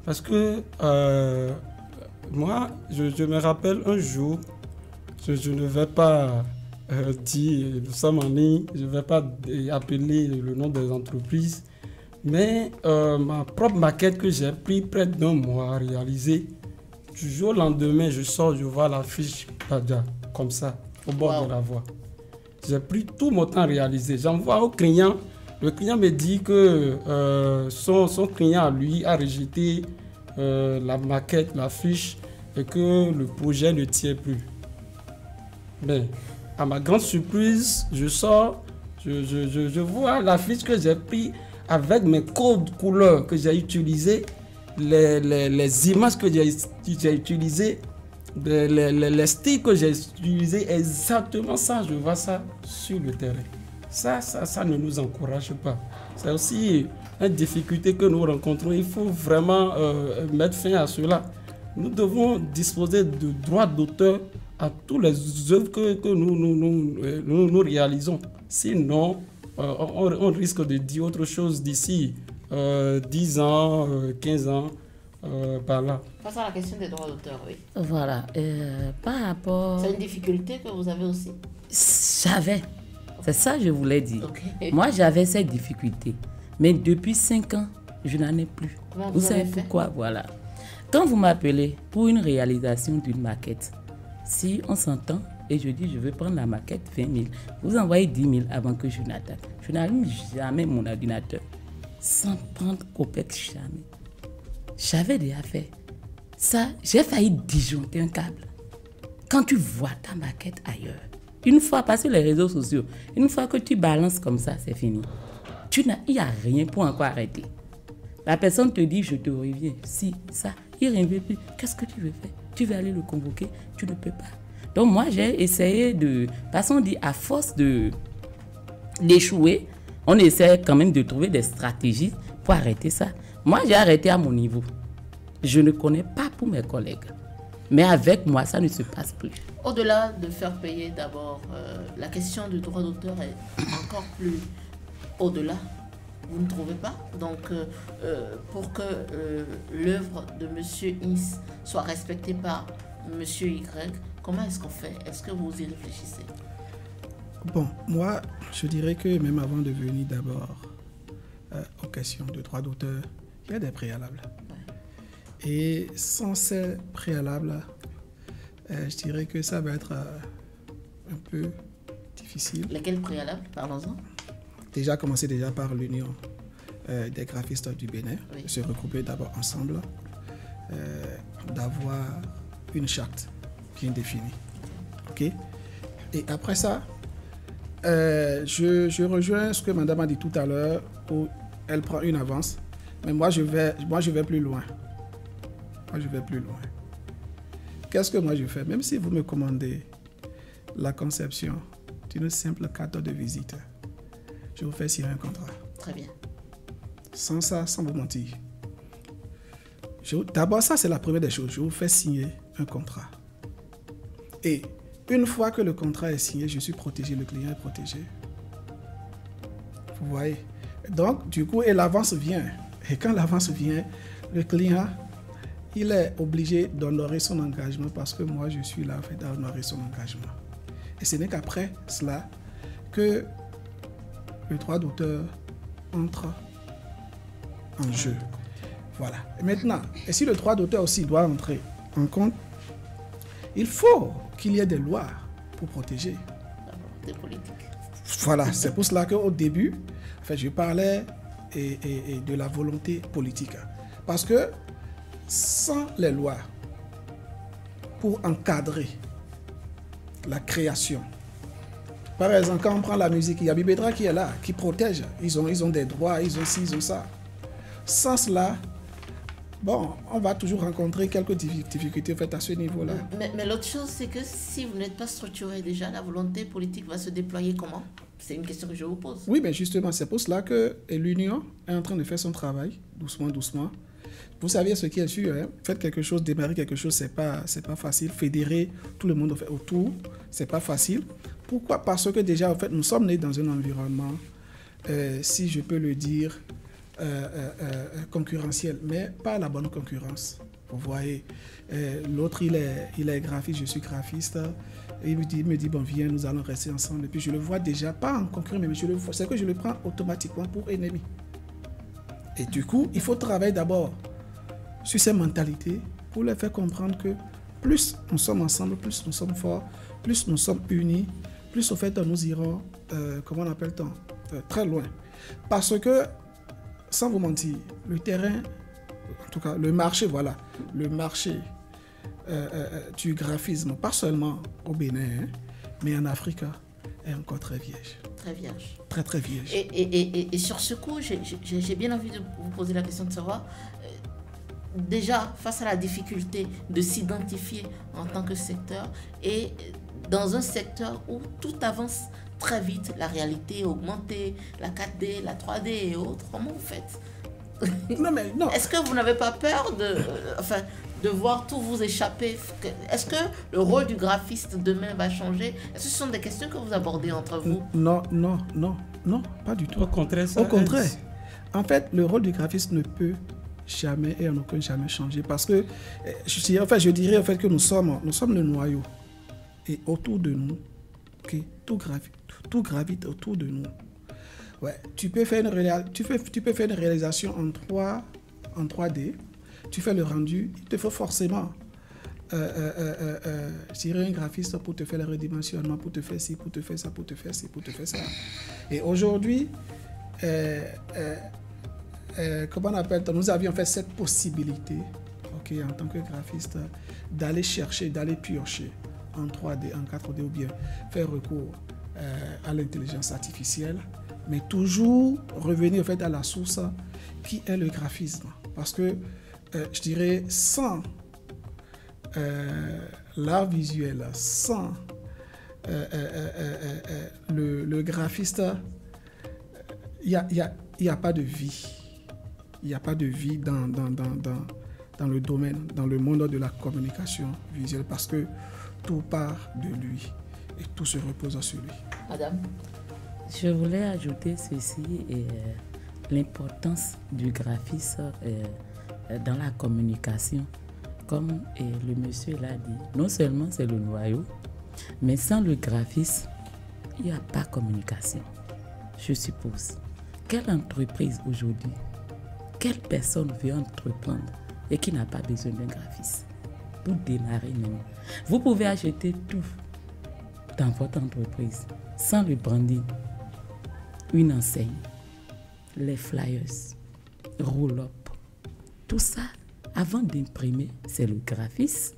S2: Parce que moi, je me rappelle un jour, je ne vais pas dire, nous sommes en ligne, je ne vais pas appeler le nom des entreprises, mais ma propre maquette que j'ai pris près d'un mois à réaliser, du jour au lendemain, je sors, je vois l'affiche Padia, comme ça, au bord de la voie. J'ai pris tout mon temps à réaliser. J'envoie au client. Le client me dit que son client, lui, a rejeté la maquette, l'affiche, et que le projet ne tient plus. Mais, à ma grande surprise, je sors, Je vois la fiche que j'ai prise avec mes codes couleurs que j'ai utilisés, les images que j'ai utilisées, les styles que j'ai utilisés, exactement ça, je vois ça sur le terrain. Ça ne nous encourage pas. C'est aussi une difficulté que nous rencontrons. Il faut vraiment mettre fin à cela. Nous devons disposer de droits d'auteur à toutes les œuvres que nous réalisons. Sinon, on risque de dire autre chose d'ici 10 ans, 15 ans, par là.
S1: Face à la question des droits d'auteur, oui.
S4: Voilà. Par rapport...
S1: C'est une difficulté que vous avez aussi?
S4: J'avais. C'est ça que je voulais dire.
S1: Okay.
S4: Moi, j'avais cette difficulté. Mais depuis 5 ans, je n'en ai plus.
S1: Comment
S4: vous savez pourquoi? Voilà. Quand vous m'appelez pour une réalisation d'une maquette, si on s'entend et je dis je veux prendre la maquette 20 000, vous envoyez 10 000 avant que je n'attaque. Je n'allume jamais mon ordinateur sans prendre Copex, jamais. J'avais déjà fait ça. J'ai failli disjoncter un câble. Quand tu vois ta maquette ailleurs, une fois passé les réseaux sociaux, une fois que tu balances comme ça, c'est fini. Il n'y a rien pour encore arrêter. La personne te dit je te reviens. Si, ça, il ne revient plus. Qu'est-ce que tu veux faire? Tu veux aller le convoquer? Tu ne peux pas. Donc moi, j'ai essayé de... Parce qu'on dit à force d'échouer, on essaie quand même de trouver des stratégies pour arrêter ça. Moi, j'ai arrêté à mon niveau. Je ne connais pas pour mes collègues. Mais avec moi, ça ne se passe plus.
S1: Au-delà de faire payer d'abord, la question du droit d'auteur est encore plus au-delà. Vous ne trouvez pas? Donc, pour que l'œuvre de M. X soit respectée par M. Y, comment est-ce qu'on fait? Est-ce que vous y réfléchissez?
S3: Bon, moi, je dirais que même avant de venir d'abord aux questions de droit d'auteur, il y a des préalables. Ouais. Et sans ces préalables, je dirais que ça va être un peu difficile.
S1: Lesquels préalables? Parlons-en.
S3: Déjà, commencer déjà par l'union des graphistes du Bénin, oui. Se regrouper d'abord ensemble, d'avoir une charte bien définie. Ok? Et après ça, je rejoins ce que madame a dit tout à l'heure, où elle prend une avance, mais moi je vais plus loin. Moi je vais plus loin. Qu'est-ce que moi je fais? Même si vous me commandez la conception d'une simple carte de visite, je vous fais signer un contrat.
S1: Très bien.
S3: Sans ça, sans vous mentir. D'abord, ça c'est la première des choses. Je vous fais signer un contrat. Et une fois que le contrat est signé, je suis protégé, le client est protégé. Vous voyez? Donc, du coup, et l'avance vient. Et quand l'avance vient, le client, il est obligé d'honorer son engagement parce que moi, je suis là en fait d'honorer son engagement. Et ce n'est qu'après cela que le droit d'auteur entre en jeu. Voilà. Et maintenant, et si le droit d'auteur aussi doit entrer en compte, il faut qu'il y ait des lois pour protéger.
S1: Des politiques.
S3: Voilà, c'est pour cela qu'au début, en fait, je parlais et de la volonté politique. Parce que sans les lois pour encadrer la création, par exemple, quand on prend la musique, il y a Bibedra qui est là, qui protège. Ils ont des droits, ils ont ci, ils ont ça. Sans cela, bon, on va toujours rencontrer quelques difficultés faites à ce niveau-là.
S1: Mais l'autre chose, c'est que si vous n'êtes pas structuré déjà, la volonté politique va se déployer comment? C'est une question que je vous pose.
S3: Oui, mais justement, c'est pour cela que l'Union est en train de faire son travail, doucement, doucement. Vous savez ce qui est sûr, hein? Faites quelque chose, démarrer quelque chose, c'est pas facile. Fédérer tout le monde autour, c'est pas facile. Pourquoi? Parce que déjà, en fait, nous sommes nés dans un environnement, si je peux le dire, concurrentiel, mais pas la bonne concurrence. Vous voyez, l'autre, il est graphiste, je suis graphiste. Et il me dit, bon, viens, nous allons rester ensemble. Et puis je le vois déjà, pas en concurrent, mais c'est que je le prends automatiquement pour ennemi. Et du coup, il faut travailler d'abord sur ces mentalités pour leur faire comprendre que plus nous sommes ensemble, plus nous sommes forts, plus nous sommes unis, plus au fait nous irons, comment on appelle-t-on, très loin. Parce que, sans vous mentir, le terrain, en tout cas le marché, voilà, le marché du graphisme, pas seulement au Bénin, hein, mais en Afrique, est encore très vierge.
S1: Très vierge.
S3: Très, très vierge.
S1: Et sur ce coup, j'ai bien envie de vous poser la question de savoir, déjà, face à la difficulté de s'identifier en tant que secteur, et dans un secteur où tout avance très vite, la réalité augmentée, la 4D, la 3D et autres, comment vous faites?
S3: Non, mais non.
S1: Est-ce que vous n'avez pas peur de voir tout vous échapper? Est-ce que le rôle du graphiste demain va changer? Est-ce que ce sont des questions que vous abordez entre vous?
S3: Non, pas du tout.
S2: Au contraire,
S3: Au contraire. En fait, le rôle du graphiste ne peut jamais et en aucun jamais changer parce que, je dirais en fait que nous sommes le noyau. Et autour de nous, tout gravite autour de nous. Ouais, tu peux faire une réalisation en 3D, tu fais le rendu, il te faut forcément je dirais un graphiste pour te faire le redimensionnement, pour te faire ci, pour te faire ça, pour te faire ci, pour te faire ça. Et aujourd'hui, comment on appelle ça, nous avions fait cette possibilité, en tant que graphiste, d'aller chercher, d'aller piocher en 3D, en 4D ou bien faire recours à l'intelligence artificielle, mais toujours revenir en fait à la source qui est le graphisme. Parce que je dirais sans l'art visuel, sans le graphiste, il n'y a pas de vie. Il n'y a pas de vie dans le domaine, dans le monde de la communication visuelle parce que tout part de lui et tout se repose sur lui.
S1: Madame?
S4: Je voulais ajouter ceci et l'importance du graphisme dans la communication. Comme le monsieur l'a dit, non seulement c'est le noyau, mais sans le graphisme, il n'y a pas de communication. Je suppose. Quelle entreprise aujourd'hui, quelle personne veut entreprendre et qui n'a pas besoin d'un graphiste pour démarrer même? Vous pouvez acheter tout dans votre entreprise sans le branding. Une enseigne, les flyers, roll-up, tout ça, avant d'imprimer, c'est le graphiste.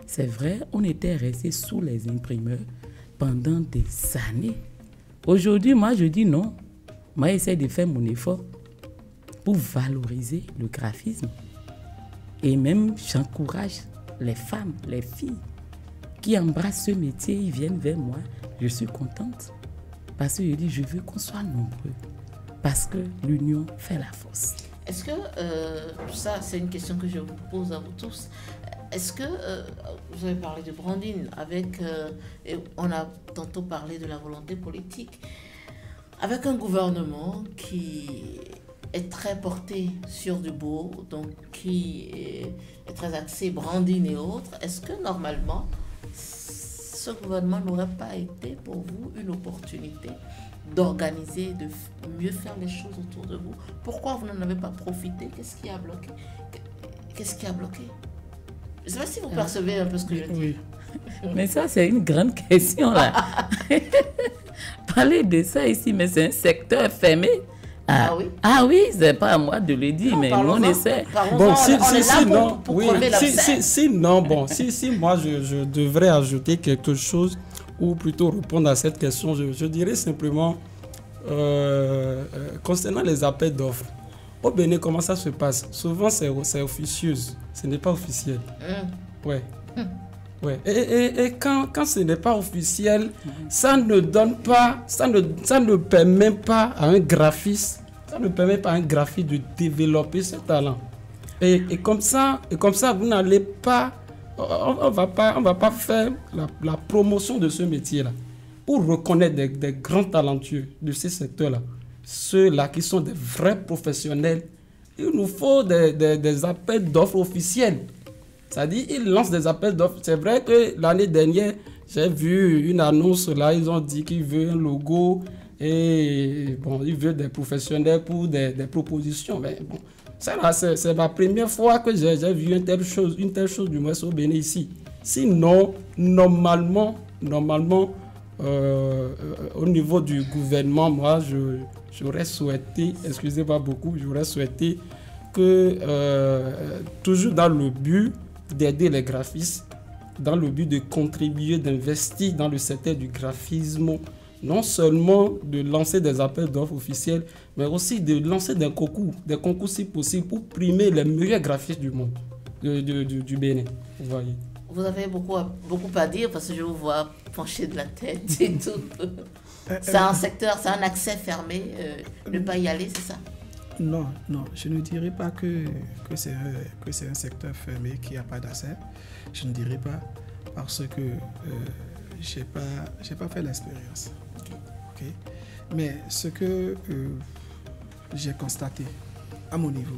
S4: C'est vrai, on était resté sous les imprimeurs pendant des années. Aujourd'hui, moi, je dis non. Moi, j'essaie de faire mon effort pour valoriser le graphisme. Et même, j'encourage les femmes, les filles qui embrassent ce métier, ils viennent vers moi. Je suis contente. Parce que je dis, je veux qu'on soit nombreux. Parce que l'union fait la force.
S1: Est-ce que, ça c'est une question que je vous pose à vous tous, est-ce que, vous avez parlé de branding, et on a tantôt parlé de la volonté politique, avec un gouvernement qui est très porté sur du beau, donc qui est très axé branding et autres, est-ce que normalement, ce gouvernement n'aurait pas été pour vous une opportunité d'organiser, de mieux faire les choses autour de vous? Pourquoi vous n'en avez pas profité? Qu'est-ce qui a bloqué? Je ne sais pas si vous percevez un peu ce que je dis.
S3: Oui.
S4: Mais ça, c'est une grande question, là. Parler de ça ici, mais c'est un secteur fermé.
S1: Ah oui?
S4: Ah oui, c'est pas à moi de le dire, mais on essaie.
S2: Bon, si moi je devrais ajouter quelque chose ou plutôt répondre à cette question, je dirais simplement concernant les appels d'offres. Au Bénin, comment ça se passe? Souvent, c'est officieuse, ce n'est pas officiel. Ouais. Ouais. Et quand ce n'est pas officiel, ça ne donne pas, ça ne permet pas à un graphiste, de développer ce talent. Et comme ça, vous n'allez pas, on va pas faire la promotion de ce métier-là. Pour reconnaître des grands talentueux de ces secteurs-là, ceux-là qui sont des vrais professionnels, il nous faut des appels d'offres officiels. C'est-à-dire, ils lancent des appels d'offres. C'est vrai que l'année dernière, j'ai vu une annonce là, ils ont dit qu'ils veulent un logo et bon, ils veulent des professionnels pour des propositions. Mais bon, c'est la première fois que j'ai vu une telle chose du moins au Bénin ici. Sinon, normalement, au niveau du gouvernement, moi, j'aurais souhaité, excusez-moi beaucoup, j'aurais souhaité que, toujours dans le but d'aider les graphistes, dans le but de contribuer, d'investir dans le secteur du graphisme, non seulement de lancer des appels d'offres officiels, mais aussi de lancer des concours si possible, pour primer les meilleurs graphistes du monde, du Bénin, vous voyez.
S1: Vous avez beaucoup à dire parce que je vous vois pencher de la tête et tout. C'est un secteur, c'est un accès fermé, ne pas y aller, c'est ça?
S3: Non, je ne dirais pas que c'est un secteur fermé qui n'a pas d'accès. Je ne dirais pas parce que j'ai pas fait l'expérience. Okay. Mais ce que j'ai constaté à mon niveau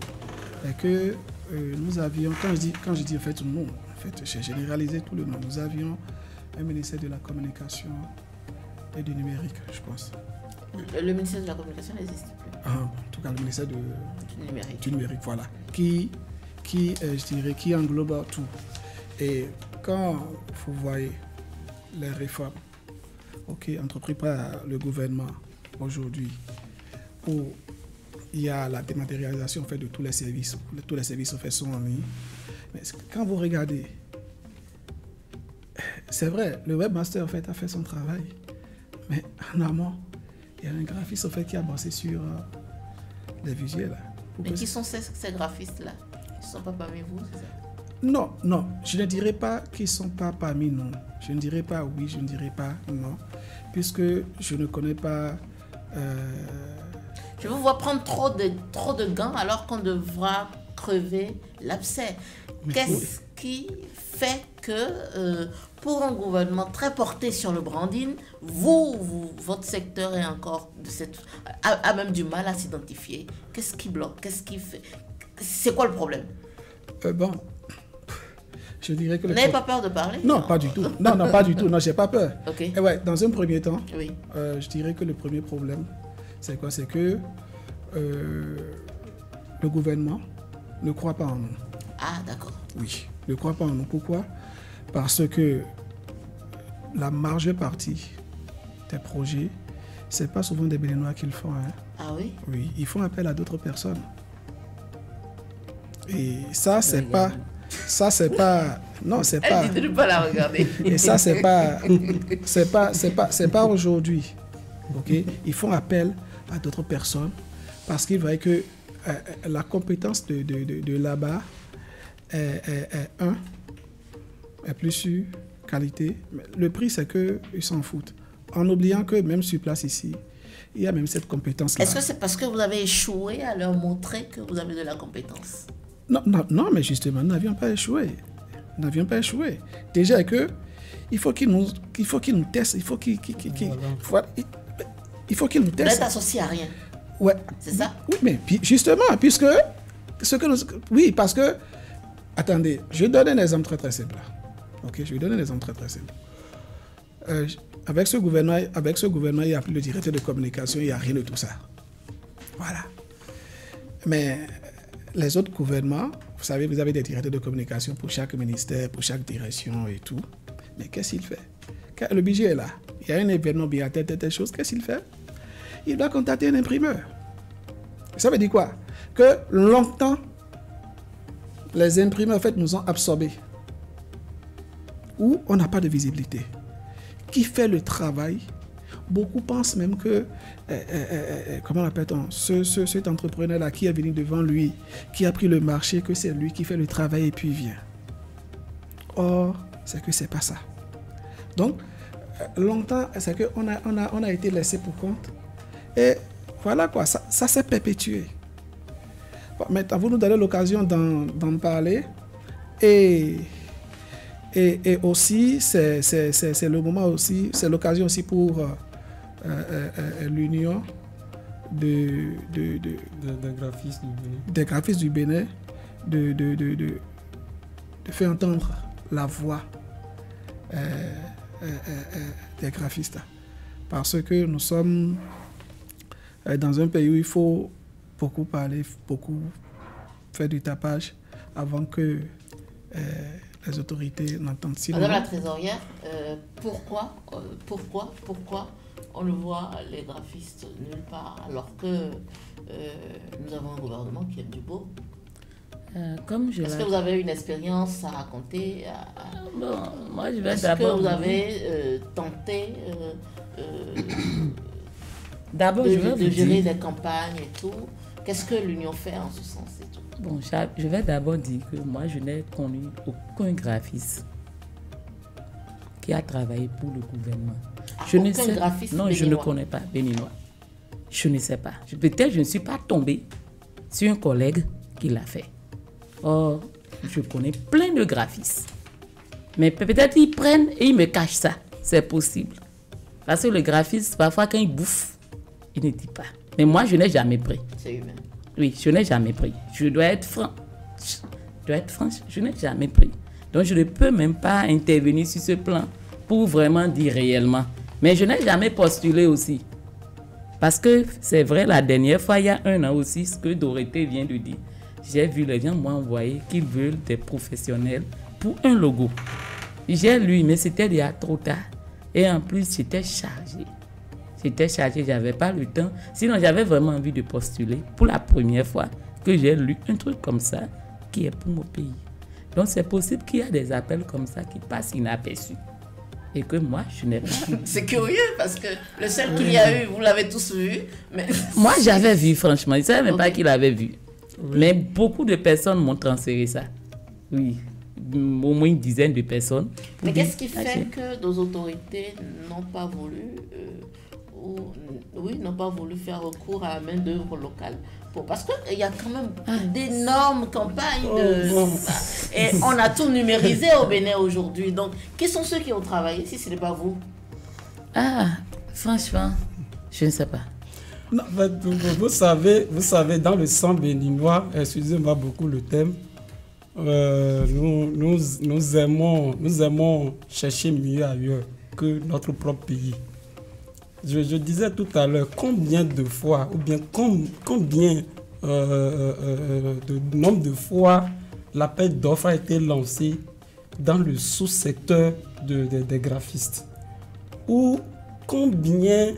S3: est que nous avions, quand je dis en fait nous, en fait j'ai généralisé tout le monde. Nous avions un ministère de la communication et du numérique, je pense.
S1: Le ministère de la communication n'existe plus.
S3: En tout cas, le ministère du numérique, voilà, qui englobe tout. Et quand vous voyez les réformes entreprises par le gouvernement aujourd'hui, où il y a la dématérialisation en fait, de tous les services en fait, sont en ligne. Mais quand vous regardez, c'est vrai, le webmaster en fait, a fait son travail, mais en amont, il y a un graphiste en fait, qui a bossé sur les visuels.
S1: Mais qui sont ces graphistes-là? Ils ne sont pas parmi vous, c'est ça?
S3: Non, je ne dirais pas qu'ils ne sont pas parmi nous. Je ne dirais pas oui, je ne dirais pas non, puisque je ne connais pas...
S1: Je vous vois prendre trop de gants alors qu'on devra crever l'abcès. Qu'est-ce qui fait que pour un gouvernement très porté sur le branding, votre secteur est encore a même du mal à s'identifier? Qu'est-ce qui bloque? Qu'est-ce qui fait? C'est quoi le problème?
S3: Bon, je dirais que...
S1: Vous n'avez pas peur de parler?
S3: Non, pas du tout. Non, pas du tout. Non, j'ai pas peur.
S1: Ok.
S3: Et ouais, dans un premier temps,
S1: oui.
S3: Je dirais que le premier problème, c'est quoi? C'est que le gouvernement ne croit pas en nous.
S1: Ah, d'accord.
S3: Oui, ne croit pas en nous. Pourquoi? Parce que la majeure partie des projets, c'est pas souvent des Béninois qui le font. Hein.
S1: Ah oui?
S3: Oui, ils font appel à d'autres personnes. Et ça, c'est pas... Ça, c'est pas... Non, c'est pas...
S1: Elle dit de ne pas la regarder.
S3: Et ça, c'est pas aujourd'hui. Ok? Ils font appel à d'autres personnes parce qu'ils voient que la compétence de là-bas est plus sur qualité. Le prix, c'est qu'ils s'en foutent. En oubliant que même sur place ici, il y a même cette compétence-là.
S1: Est-ce que c'est parce que vous avez échoué à leur montrer que vous avez de la compétence?
S3: Non, mais justement, nous n'avions pas échoué. Déjà il faut qu'ils nous testent, il faut qu'ils nous testent.
S1: Vous n'êtes associé à rien.
S3: Ouais.
S1: C'est ça?
S3: Oui, mais justement, puisque parce que, attendez, je donne un exemple très très simple. Ok, je vais donner un exemple très très simple. Avec ce gouvernement, il n'y a plus le directeur de communication, il n'y a rien de tout ça. Voilà. Mais les autres gouvernements, vous savez, vous avez des directeurs de communication pour chaque ministère, pour chaque direction et tout. Mais qu'est-ce qu'il fait? Le budget est là. Il y a un événement bien à telle chose. Qu'est-ce qu'il fait? Il doit contacter un imprimeur. Ça veut dire quoi? Que longtemps, les imprimeurs en fait, nous ont absorbés. Où on n'a pas de visibilité. Qui fait le travail? Beaucoup pensent même que, comment l'appelle-t-on, cet entrepreneur-là qui est venu devant lui, qui a pris le marché, que c'est lui qui fait le travail et puis il vient. Or, c'est que c'est pas ça. Donc, longtemps, c'est qu'on a été laissé pour compte. Et voilà quoi, ça s'est perpétué. Bon, maintenant, vous nous donnez l'occasion d'en parler. Et aussi, c'est le moment aussi, c'est l'occasion aussi pour l'union des graphistes du Bénin de faire entendre la voix des graphistes. Parce que nous sommes dans un pays où il faut beaucoup parler, beaucoup faire du tapage avant que les autorités n'entendent.
S1: Madame la trésorière, pourquoi on ne voit les graphistes nulle part alors que nous avons un gouvernement qui aime du beau?
S4: Comme je
S1: Est-ce que vous avez une expérience à raconter
S4: Bon, moi, je vais
S1: Est-ce
S4: d'abord...
S1: que vous avez tenté
S4: D'abord, je vais
S1: de
S4: vous
S1: gérer
S4: dire...
S1: des campagnes et tout? Qu'est-ce que l'Union fait en ce sens et tout?
S4: Bon, je vais d'abord dire que moi, je n'ai connu aucun graphiste qui a travaillé pour le gouvernement.
S1: Aucun graphiste
S4: Non, je ne connais pas béninois. Je ne sais pas. Peut-être je ne suis pas tombée sur un collègue qui l'a fait. Or, je connais plein de graphistes. Mais peut-être ils prennent et ils me cachent ça. C'est possible. Parce que le graphiste, parfois, quand il bouffe, il ne dit pas. Mais moi, je n'ai jamais pris.
S1: C'est humain.
S4: Oui, je n'ai jamais pris. Je dois être franc. Je n'ai jamais pris. Donc, je ne peux même pas intervenir sur ce plan pour vraiment dire réellement. Mais je n'ai jamais postulé aussi. Parce que c'est vrai, la dernière fois, il y a 1 an aussi, ce que Dorothée vient de dire. J'ai vu les gens m'envoyer qu'ils veulent des professionnels pour un logo. J'ai lu, mais c'était déjà trop tard. Et en plus, j'étais chargée. Je n'avais pas le temps. Sinon, j'avais vraiment envie de postuler pour la première fois que j'ai lu un truc comme ça qui est pour mon pays. Donc, c'est possible qu'il y a des appels comme ça qui passent inaperçus. Et que moi, je n'ai pas.
S1: C'est curieux parce que le seul qu'il y a eu, vous l'avez tous vu. Mais...
S4: Moi, j'avais vu, franchement. Je ne savais même pas
S1: Ok.
S4: qu'il avait vu. Oui. Mais beaucoup de personnes m'ont transféré ça. Oui. Au moins une dizaine de personnes.
S1: Mais qu'est-ce qui fait que nos autorités n'ont pas voulu, n'ont pas voulu faire recours à la main-d'œuvre locale? Parce qu'il y a quand même d'énormes campagnes et on a tout numérisé au Bénin aujourd'hui. Donc, qui sont ceux qui ont travaillé si ce n'est pas vous?
S4: Franchement, je ne sais pas.
S2: Non, vous savez, dans le sang béninois, excusez-moi beaucoup le thème, nous aimons chercher mieux ailleurs que notre propre pays. Je disais tout à l'heure, combien de fois, ou bien combien de nombre de fois l'appel d'offres a été lancé dans le sous-secteur des graphistes, ou combien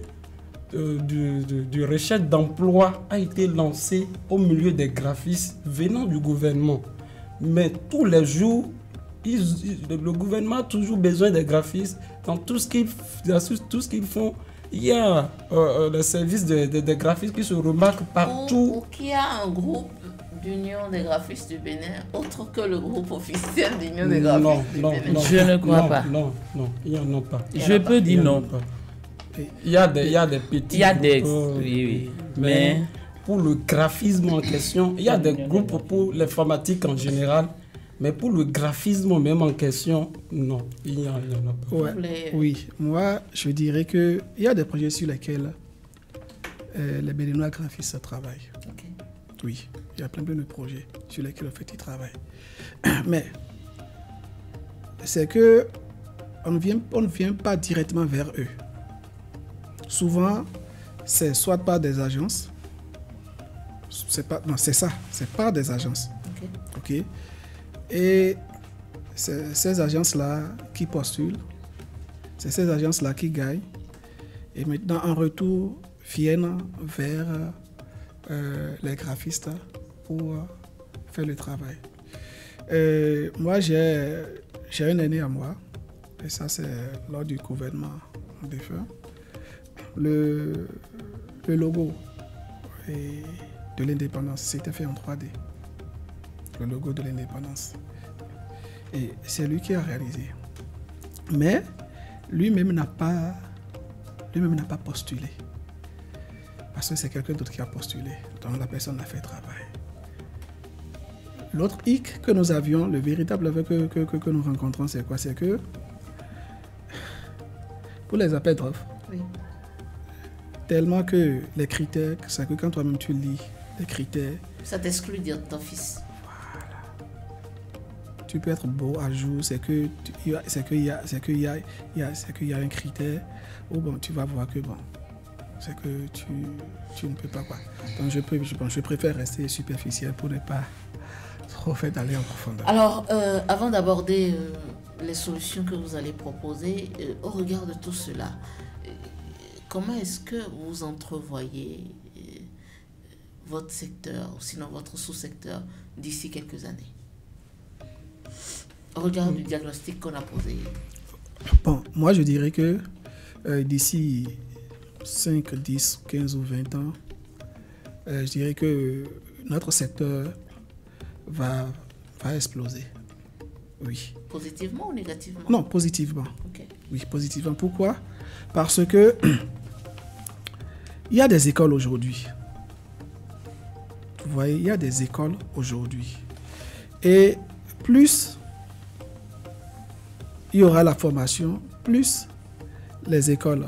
S2: de recherche d'emploi a été lancé au milieu des graphistes venant du gouvernement. Mais tous les jours, le gouvernement a toujours besoin des graphistes dans tout ce qu'ils font. Il y a le service des graphistes qui se remarque partout.
S1: Ou qu'il y a un groupe d'union des graphistes du Bénin, autre que le groupe officiel d'union des graphistes du Bénin.
S4: Je ne crois pas.
S2: Non, il n'y en a pas.
S4: Je peux dire non.
S2: Il y a des petits
S4: Il y a des...
S2: groupes,
S4: Oui.
S2: mais pour le graphisme en question, il y a des groupes pour l'informatique en général, mais pour le graphisme même en question, non, il n'y en a pas.
S3: Ouais. Oui, moi, je dirais qu'il y a des projets sur lesquels les Béninois graphistes travaillent.
S1: Okay.
S3: Oui, il y a plein de projets sur lesquels en fait, ils travaillent. Mais c'est que on ne vient pas directement vers eux. Souvent, c'est soit par des agences, c'est par des agences. Ok. Et c'est ces agences-là qui postulent, c'est ces agences-là qui gagnent, et maintenant en retour viennent vers les graphistes pour faire le travail. Moi, j'ai un aîné à moi, et ça c'est lors du gouvernement défunt. Le logo de l'indépendance, c'était fait en 3D. Le logo de l'indépendance. Et c'est lui qui a réalisé. Mais lui-même n'a pas postulé. Parce que c'est quelqu'un d'autre qui a postulé. Donc la personne a fait le travail. L'autre hic que nous avions, le véritable hic que nous rencontrons, c'est quoi? C'est que pour les appels d'offres,
S1: oui.
S3: Tellement que les critères, c'est que quand toi-même tu lis les critères,
S1: ça t'exclut d'office.
S3: Tu peux être beau à jour, c'est qu'il y a un critère où bon, tu vas voir que bon, c'est que tu ne peux pas quoi. Donc je préfère rester superficiel pour ne pas trop faire d'aller en profondeur.
S1: Alors, avant d'aborder les solutions que vous allez proposer, au regard de tout cela, comment est-ce que vous entrevoyez votre secteur, ou sinon votre sous-secteur, d'ici quelques années? Au regard du diagnostic qu'on a posé.
S3: Bon, moi je dirais que d'ici 5, 10, 15 ou 20 ans, je dirais que notre secteur va exploser. Oui.
S1: Positivement ou négativement?
S3: Non, positivement.
S1: Ok.
S3: Oui, positivement. Pourquoi? Parce que il y a des écoles aujourd'hui. Vous voyez, il y a des écoles aujourd'hui. Et plus il y aura la formation, plus les écoles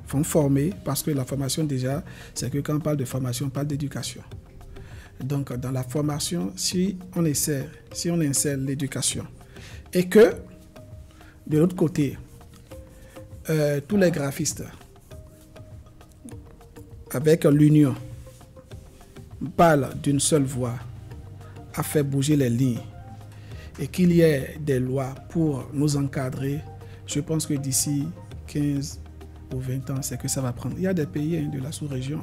S3: vont former, parce que la formation déjà, c'est que quand on parle de formation, on parle d'éducation. Donc dans la formation, si on insère l'éducation, et que de l'autre côté, tous les graphistes, avec l'union, parlent d'une seule voix, à faire bouger les lignes, et qu'il y ait des lois pour nous encadrer, je pense que d'ici 15 ou 20 ans, c'est que ça va prendre. Il y a des pays de la sous-région,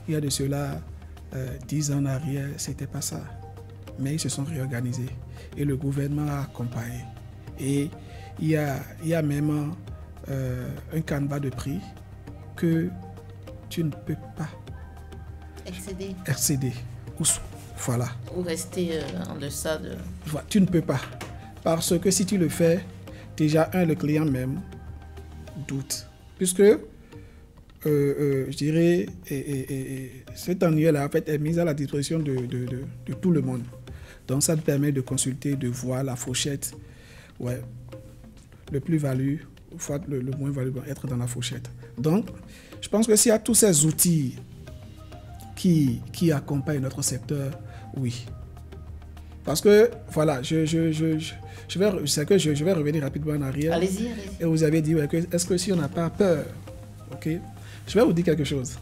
S3: il y a de cela 10 ans en arrière, c'était pas ça. Mais ils se sont réorganisés et le gouvernement a accompagné. Et il y a même un canevas de prix que tu ne peux pas excéder. Voilà.
S1: Ou rester en deçà de...
S3: Tu ne peux pas. Parce que si tu le fais, déjà, le client même doute. Puisque, je dirais, cet annuaire-là, en fait, est mis à la disposition de tout le monde. Donc, ça te permet de consulter, de voir la fourchette. Ouais. Le plus-value, le moins-value va être dans la fourchette. Donc, je pense que s'il y a tous ces outils qui accompagnent notre secteur, oui. Parce que, voilà, je vais revenir rapidement en arrière.
S1: Allez-y.
S3: Et vous avez dit, ouais, est-ce que si on n'a pas peur, ok? Je vais vous dire quelque chose.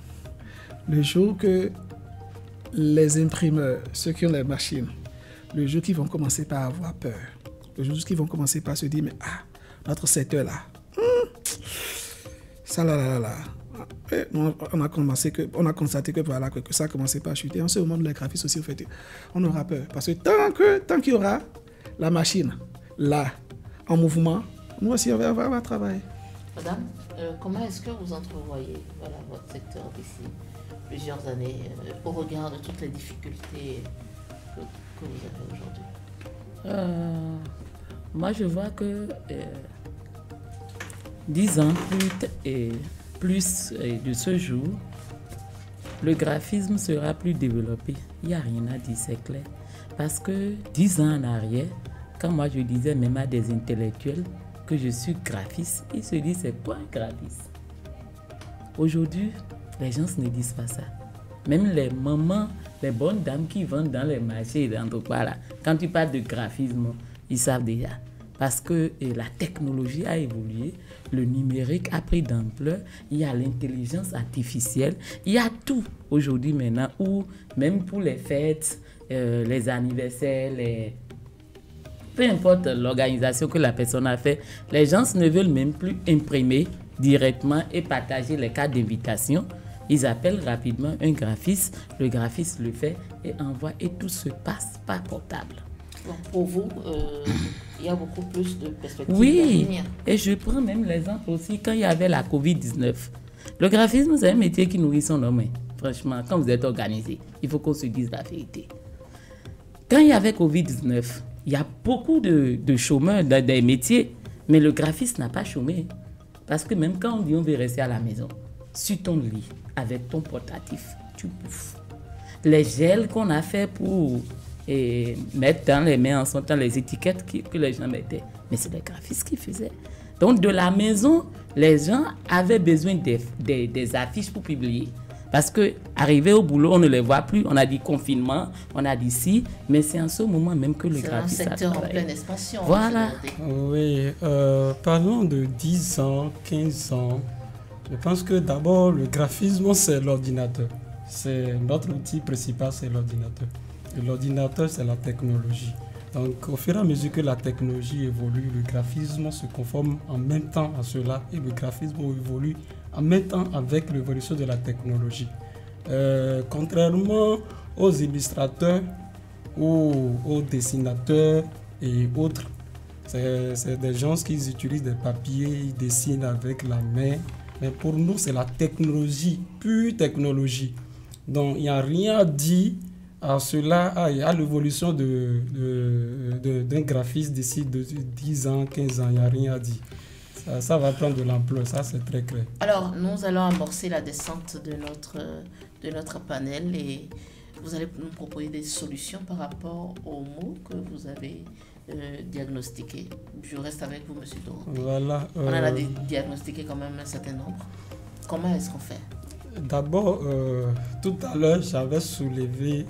S3: Le jour que les imprimeurs, ceux qui ont les machines, le jour qu'ils vont commencer par avoir peur, le jour qu'ils vont commencer par se dire, mais notre secteur là, ça là. On a constaté que voilà que ça a commencé par chuter. En ce moment, les graphistes aussi, en fait, on aura peur. Parce que tant qu'il y aura la machine là, en mouvement, nous aussi, on va travailler.
S1: Madame, comment est-ce que vous entrevoyez votre secteur d'ici plusieurs années au regard de toutes les difficultés que vous avez aujourd'hui?
S4: Moi, je vois que 10 ans plus de ce jour, le graphisme sera plus développé. Il n'y a rien à dire, c'est clair. Parce que 10 ans en arrière, quand moi je disais même à des intellectuels que je suis graphiste, ils se disent c'est quoi un graphiste? Aujourd'hui, les gens ne disent pas ça. Même les mamans, les bonnes dames qui vendent dans les marchés, quand tu parles de graphisme, ils savent déjà. Parce que la technologie a évolué, le numérique a pris d'ampleur, il y a l'intelligence artificielle, il y a tout aujourd'hui maintenant, où même pour les fêtes, les anniversaires, peu importe l'organisation que la personne a fait, les gens ne veulent même plus imprimer directement et partager les cartes d'invitation. Ils appellent rapidement un graphiste, le graphiste le fait et envoie et tout se passe par portable.
S1: Donc pour vous, il y a beaucoup plus de perspectives.
S4: Oui, et je prends même l'exemple aussi quand il y avait la Covid-19. Le graphisme, c'est un métier qui nourrit son homme. Franchement, quand vous êtes organisé, il faut qu'on se dise la vérité. Quand il y avait Covid-19, il y a beaucoup de chômeurs dans des métiers, mais le graphiste n'a pas chômé. Parce que même quand on dit on veut rester à la maison, sur ton lit, avec ton portatif, tu bouffes. Les gels qu'on a fait pour mettre dans les mains en son temps les étiquettes que les gens mettaient, mais c'est les graphistes qui faisaient. Donc de la maison, les gens avaient besoin des affiches pour publier. Parce que arrivé au boulot, on ne les voit plus. On a dit confinement, on a dit si, mais c'est en ce moment même que le graphiste a travaillé.
S1: C'est un secteur en pleine expansion.
S4: Voilà.
S2: Oui, parlons de 10 ans, 15 ans. Je pense que d'abord, le graphisme, c'est l'ordinateur. C'est notre outil principal, c'est l'ordinateur. Et l'ordinateur, c'est la technologie. Donc, au fur et à mesure que la technologie évolue, le graphisme se conforme en même temps à cela et le graphisme évolue en même temps avec l'évolution de la technologie. Contrairement aux illustrateurs ou aux dessinateurs et autres, c'est des gens qui utilisent des papiers, ils dessinent avec la main. Mais pour nous, c'est la technologie, pure technologie. Donc, il n'y a rien à dire à cela, à l'évolution d'un graphiste d'ici de 10 ans, 15 ans. Il n'y a rien à dire. Ça va prendre de l'ampleur, ça c'est très clair.
S1: Alors, nous allons amorcer la descente de notre panel et vous allez nous proposer des solutions par rapport aux mots que vous avez diagnostiqués. Je reste avec vous, M. Doro.
S2: Voilà.
S1: On en a diagnostiqué quand même un certain nombre. Comment est-ce qu'on fait?
S2: D'abord, tout à l'heure, j'avais soulevé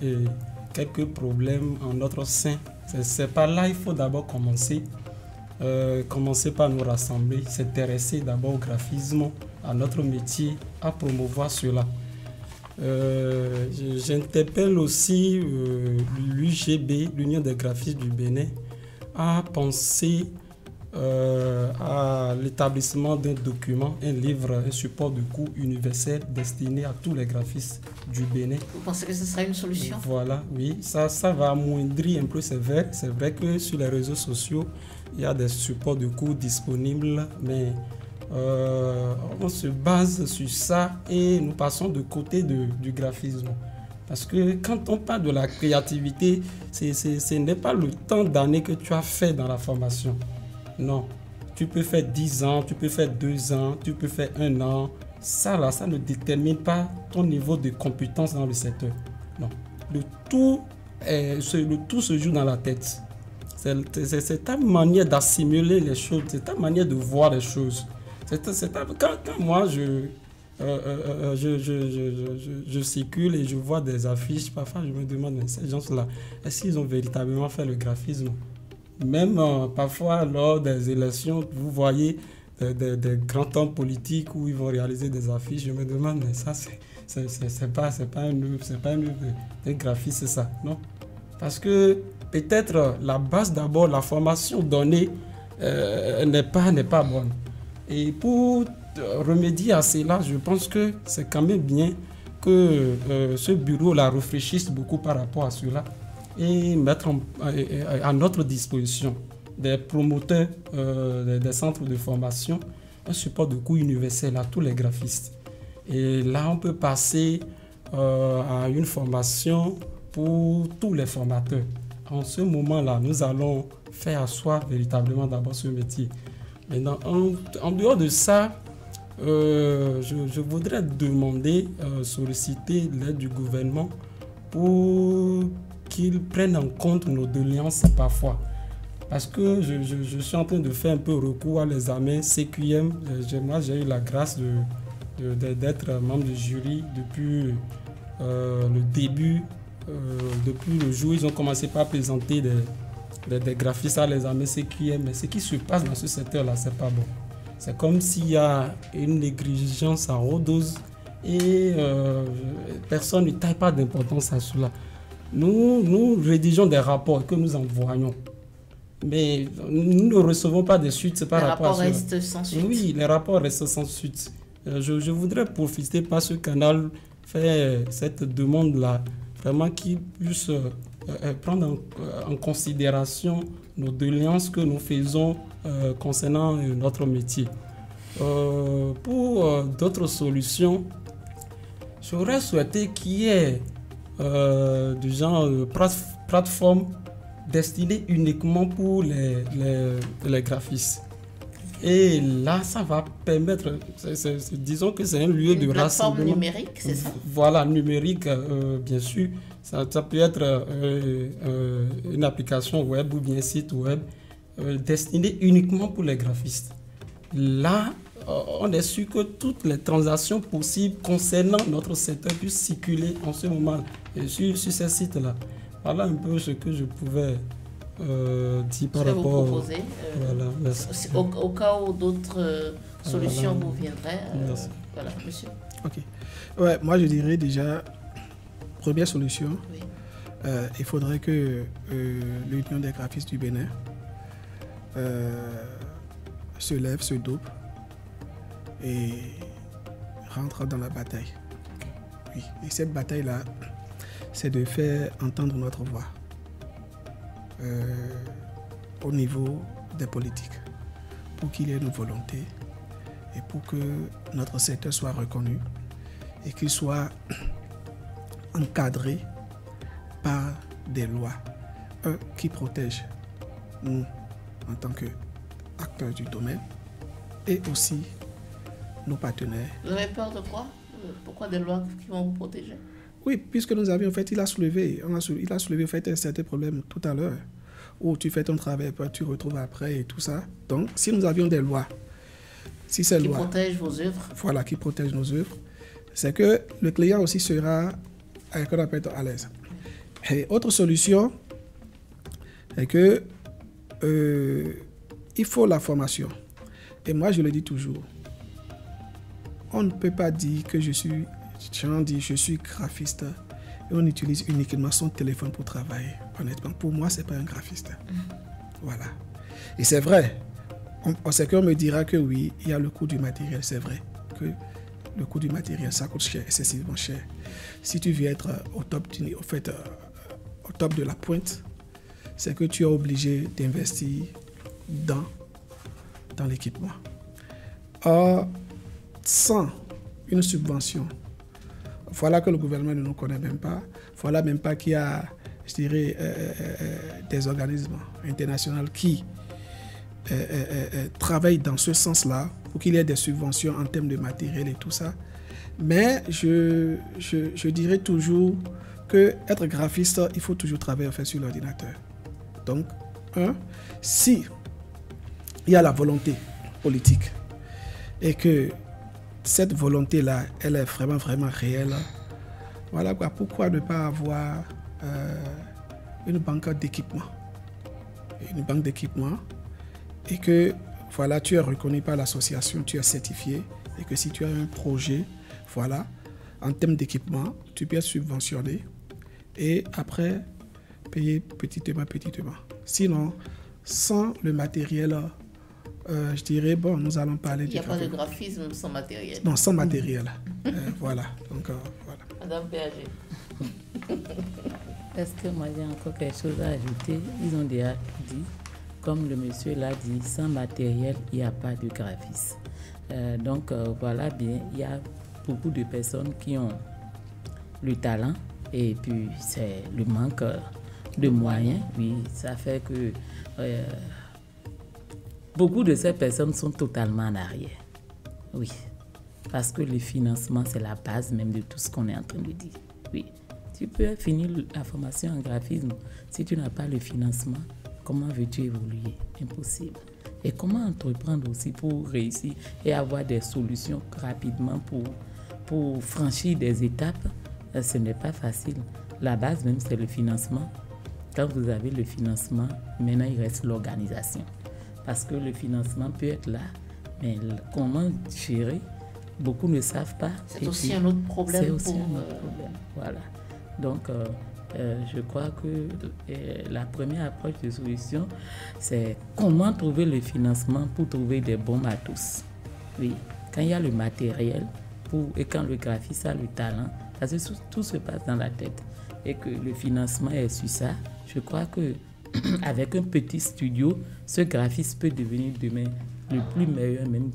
S2: quelques problèmes en notre sein. C'est par là qu'il faut d'abord commencer. Commencer par nous rassembler, s'intéresser d'abord au graphisme, à notre métier, à promouvoir cela. J'interpelle aussi l'UGB, l'Union des graphistes du Bénin, à penser à l'établissement d'un document, un livre, un support de cours universel destiné à tous les graphistes du Bénin.
S1: Vous pensez que ce sera une solution?
S2: Voilà, oui, ça va amoindrir un peu, c'est vrai. C'est vrai que sur les réseaux sociaux, il y a des supports de cours disponibles, mais on se base sur ça et nous passons de côté du graphisme. Parce que quand on parle de la créativité, ce n'est pas le temps d'année que tu as fait dans la formation. Non, tu peux faire 10 ans, tu peux faire 2 ans, tu peux faire 1 an. Ça ne détermine pas ton niveau de compétence dans le secteur. Non, le tout se joue dans la tête. C'est ta manière d'assimiler les choses, c'est ta manière de voir les choses. Quand moi je circule et je vois des affiches, parfois je me demande, mais ces gens-là, est-ce qu'ils ont véritablement fait le graphisme? Même parfois lors des élections, vous voyez des grands hommes politiques où ils vont réaliser des affiches, je me demande, mais ça c'est pas un graphiste, c'est ça, non? Parce que peut-être la base d'abord, la formation donnée n'est pas bonne. Et pour remédier à cela, je pense que c'est quand même bien que ce bureau-là réfléchisse beaucoup par rapport à cela et mettre à notre disposition des promoteurs des centres de formation un support de cours universel à tous les graphistes. Et là, on peut passer à une formation pour tous les formateurs. En ce moment-là, nous allons faire asseoir véritablement d'abord ce métier. Maintenant, en dehors de ça, je voudrais demander, solliciter l'aide du gouvernement pour qu'ils prennent en compte nos doléances parfois. Parce que je suis en train de faire un peu recours à l'examen CQM. Moi, j'ai eu la grâce d'être membre du jury depuis le début, depuis le jour où ils ont commencé par présenter des graphistes à l'examen CQM. Mais ce qui se passe dans ce secteur-là, c'est pas bon. C'est comme s'il y a une négligence en haute dose et personne ne taille pas d'importance à cela. Nous rédigeons des rapports que nous envoyons. Mais nous ne recevons pas de suite par rapport à cela. Les rapports restent sans suite. Oui, les rapports restent sans suite. Je voudrais profiter par ce canal, faire cette demande-là, vraiment qu'ils puissent prendre en considération nos doléances que nous faisons concernant notre métier. Pour d'autres solutions, j'aurais souhaité qu'il y ait du genre plateforme destinée uniquement pour les graphistes. Et là, ça va permettre, disons que c'est un lieu de rassemblement.
S1: Plateforme numérique, c'est ça?
S2: Voilà, numérique, bien sûr. Ça peut être une application web ou bien un site web destiné uniquement pour les graphistes. Là, on est sûr que toutes les transactions possibles concernant notre secteur puissent circuler en ce moment sur ces sites-là. Voilà un peu ce que je pouvais dire par rapport...
S1: Vous proposer,
S2: voilà,
S1: au cas où d'autres solutions vous viendraient. Voilà, monsieur.
S3: Ok. Ouais, moi, je dirais déjà, première solution,
S1: oui.
S3: Il faudrait que l'Union des graphistes du Bénin se lève, se dope et rentre dans la bataille. Oui. Et cette bataille-là, c'est de faire entendre notre voix au niveau des politiques, pour qu'il y ait une volonté et pour que notre secteur soit reconnu et qu'il soit encadré par des lois qui protègent nous en tant qu'acteurs du domaine et aussi nos partenaires.
S1: Vous avez peur de quoi? Pourquoi des lois qui vont vous protéger?
S3: Oui, puisque nous avions, en fait, il a soulevé en fait un certain problème tout à l'heure, où tu fais ton travail, puis tu retrouves après et tout ça. Donc, si nous avions des lois, si ces lois...
S1: Qui protègent vos œuvres.
S3: Voilà, qui protègent nos œuvres, c'est que le client aussi sera, qu'on appelle, à l'aise. Et autre solution, c'est que il faut la formation. Et moi, je le dis toujours, on ne peut pas dire que je suis graphiste et on utilise uniquement son téléphone pour travailler. Honnêtement, pour moi, ce n'est pas un graphiste. Voilà. Et c'est vrai. C'est qu'on me dira que oui, il y a le coût du matériel. C'est vrai que le coût du matériel, ça coûte cher, excessivement cher. Si tu veux être au top de la pointe, c'est que tu es obligé d'investir dans l'équipement. Or, sans une subvention, voilà que le gouvernement ne nous connaît même pas, voilà même pas qu'il y a, je dirais, des organismes internationaux qui travaillent dans ce sens-là, pour qu'il y ait des subventions en termes de matériel et tout ça. Mais je dirais toujours que être graphiste, il faut toujours travailler en fait sur l'ordinateur. Donc, si il y a la volonté politique et que cette volonté-là, elle est vraiment, vraiment réelle, voilà quoi, pourquoi ne pas avoir une banque d'équipement? Une banque d'équipement et que, voilà, tu es reconnu par l'association, tu es certifié et que si tu as un projet, voilà, en termes d'équipement, tu peux être subventionné et après payer petitement. Sinon, sans le matériel, je dirais, bon, nous allons parler...
S1: Il n'y a pas de graphisme sans matériel.
S3: Non, sans matériel. Voilà. Donc, voilà.
S1: Madame Péager.
S4: Est-ce que moi j'ai encore quelque chose à ajouter? Ils ont déjà dit, comme le monsieur l'a dit, sans matériel, il n'y a pas de graphisme. Donc voilà, bien, il y a beaucoup de personnes qui ont le talent et puis c'est le manque de moyens. Oui, ça fait que beaucoup de ces personnes sont totalement en arrière. Oui, parce que le financement, c'est la base même de tout ce qu'on est en train de dire. Oui, tu peux finir la formation en graphisme. Si tu n'as pas le financement, comment veux-tu évoluer? Impossible. Et comment entreprendre aussi pour réussir et avoir des solutions rapidement pour franchir des étapes? Ce n'est pas facile. La base même, c'est le financement. Quand vous avez le financement, maintenant, il reste l'organisation. Parce que le financement peut être là, mais comment gérer? Beaucoup ne savent pas.
S1: C'est aussi un autre problème.
S4: C'est aussi un autre problème. Voilà. Donc, je crois que la première approche de solution, c'est comment trouver le financement pour trouver des bons matos. Oui, quand il y a le matériel et quand le graphiste a le talent, parce que tout se passe dans la tête et que le financement est sur ça, je crois que avec un petit studio, ce graphiste peut devenir demain le plus meilleur même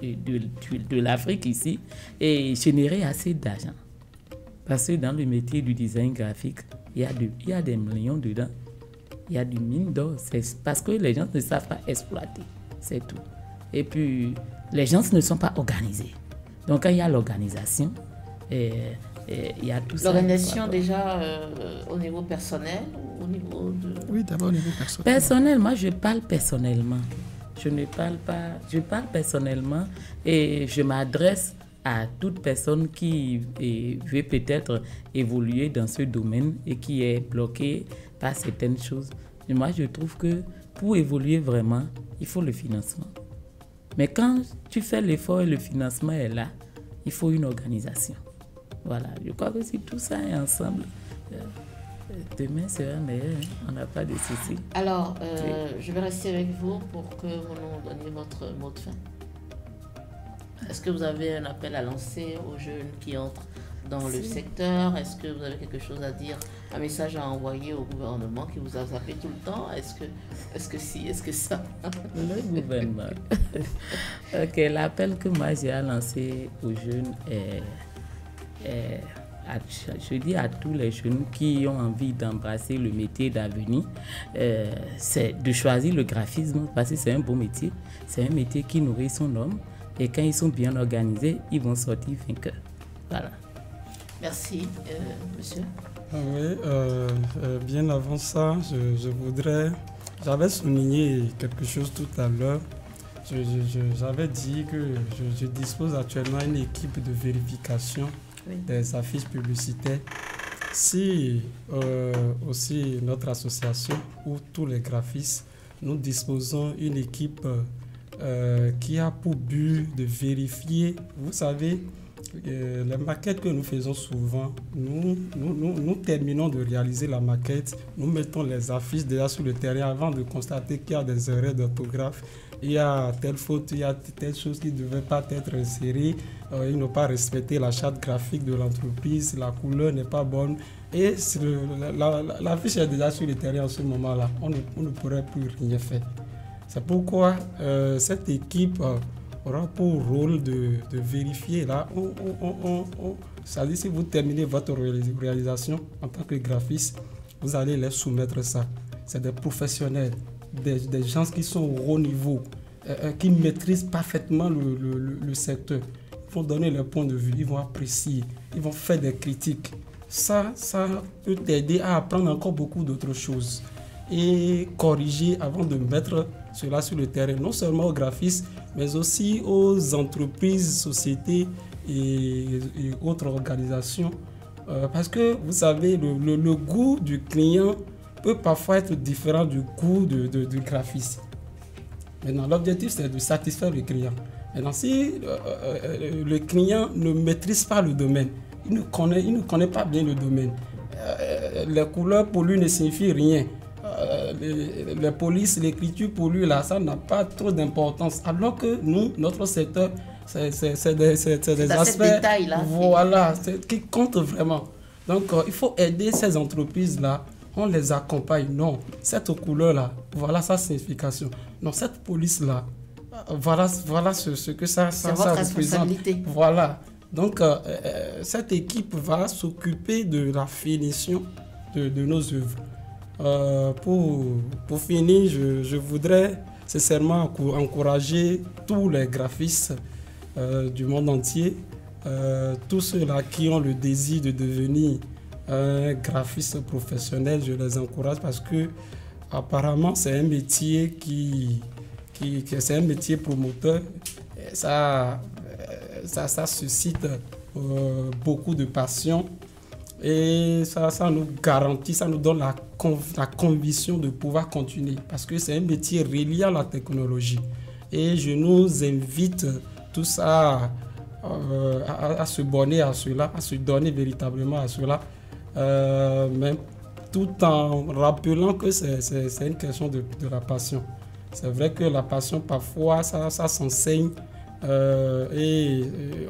S4: de l'Afrique ici et générer assez d'argent. Parce que dans le métier du design graphique, il y a des millions dedans. Il y a du mine d'or. C'est parce que les gens ne savent pas exploiter. C'est tout. Et puis, les gens ne sont pas organisés. Donc, quand il y a l'organisation, il y a tout ça.
S1: L'organisation déjà au niveau personnel ou au niveau de...
S3: Oui, d'abord au niveau personnel.
S4: Personnellement, je parle personnellement. Je ne parle pas... Je parle personnellement et je m'adresse à toute personne qui veut peut-être évoluer dans ce domaine et qui est bloquée par certaines choses. Et moi, je trouve que pour évoluer vraiment, il faut le financement. Mais quand tu fais l'effort et le financement est là, il faut une organisation. Voilà, je crois que si tout ça est ensemble, demain sera meilleur, on n'a pas de soucis.
S1: Alors, je vais rester avec vous pour que vous nous donniez votre mot de fin. Est-ce que vous avez un appel à lancer aux jeunes qui entrent dans le secteur? Est-ce que vous avez quelque chose à dire, un message à envoyer au gouvernement qui vous a zappé tout le temps? Est-ce que si, est-ce que ça?
S4: Le gouvernement. Ok, l'appel que moi j'ai à lancer aux jeunes je dis à tous les jeunes qui ont envie d'embrasser le métier d'avenir, c'est de choisir le graphisme parce que c'est un beau métier. C'est un métier qui nourrit son homme et quand ils sont bien organisés, ils vont sortir vainqueurs. Voilà.
S1: Merci, monsieur.
S2: Oui, bien avant ça, j'avais souligné quelque chose tout à l'heure. J'avais dit que je dispose actuellement d'une équipe de vérification des affiches publicitaires. Si aussi notre association ou tous les graphistes, nous disposons d'une équipe qui a pour but de vérifier, vous savez, les maquettes que nous faisons souvent, nous terminons de réaliser la maquette, nous mettons les affiches déjà sur le terrain avant de constater qu'il y a des erreurs d'orthographe, il y a telle faute, il y a telle chose qui ne devait pas être insérée, ils n'ont pas respecté la charte graphique de l'entreprise, la couleur n'est pas bonne et l'affiche est déjà sur le terrain en ce moment-là, on ne pourrait plus rien faire. C'est pourquoi cette équipe aura pour rôle de vérifier là. C'est-à-dire si vous terminez votre réalisation en tant que graphiste, vous allez les soumettre ça. C'est des professionnels, des gens qui sont au haut niveau, qui maîtrisent parfaitement le secteur. Ils vont donner leur point de vue, ils vont apprécier, ils vont faire des critiques. Ça peut t'aider à apprendre encore beaucoup d'autres choses et corriger avant de mettre cela sur le terrain, non seulement aux graphistes, mais aussi aux entreprises, sociétés et autres organisations. Parce que vous savez, le goût du client peut parfois être différent du goût du graphiste. Maintenant, l'objectif, c'est de satisfaire le client. Maintenant, si le client ne maîtrise pas le domaine, il ne connaît pas bien le domaine, les couleurs pour lui ne signifient rien. Les polices, l'écriture pour lui, là, ça n'a pas trop d'importance. Alors que nous, notre secteur, c'est des aspects voilà, qui comptent vraiment. Donc, il faut aider ces entreprises-là. On les accompagne. Non, cette couleur-là, voilà sa signification. Non, cette police-là, voilà ce que ça représente. Voilà. Donc, cette équipe va s'occuper de la finition de nos œuvres. Pour finir, je voudrais sincèrement encourager tous les graphistes du monde entier, tous ceux-là qui ont le désir de devenir un graphiste professionnel, je les encourage parce que apparemment c'est un métier c'est un métier promoteur. Ça suscite beaucoup de passion. Et ça nous garantit, ça nous donne la conviction de pouvoir continuer parce que c'est un métier relié à la technologie. Et je nous invite tous à se borner à cela, à se donner véritablement à cela, mais tout en rappelant que c'est une question de la passion. C'est vrai que la passion, parfois, ça s'enseigne et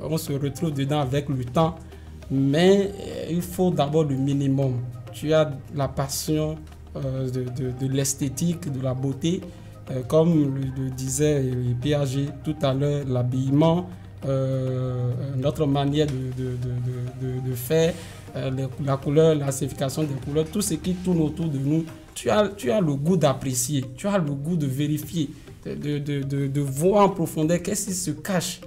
S2: on se retrouve dedans avec le temps. Mais il faut d'abord le minimum. Tu as la passion de l'esthétique, de la beauté, comme le disait Piaget tout à l'heure, l'habillement, notre manière de faire, la couleur, la signification des couleurs, tout ce qui tourne autour de nous. Tu as le goût d'apprécier, tu as le goût de vérifier, de voir en profondeur qu'est-ce qui se cache.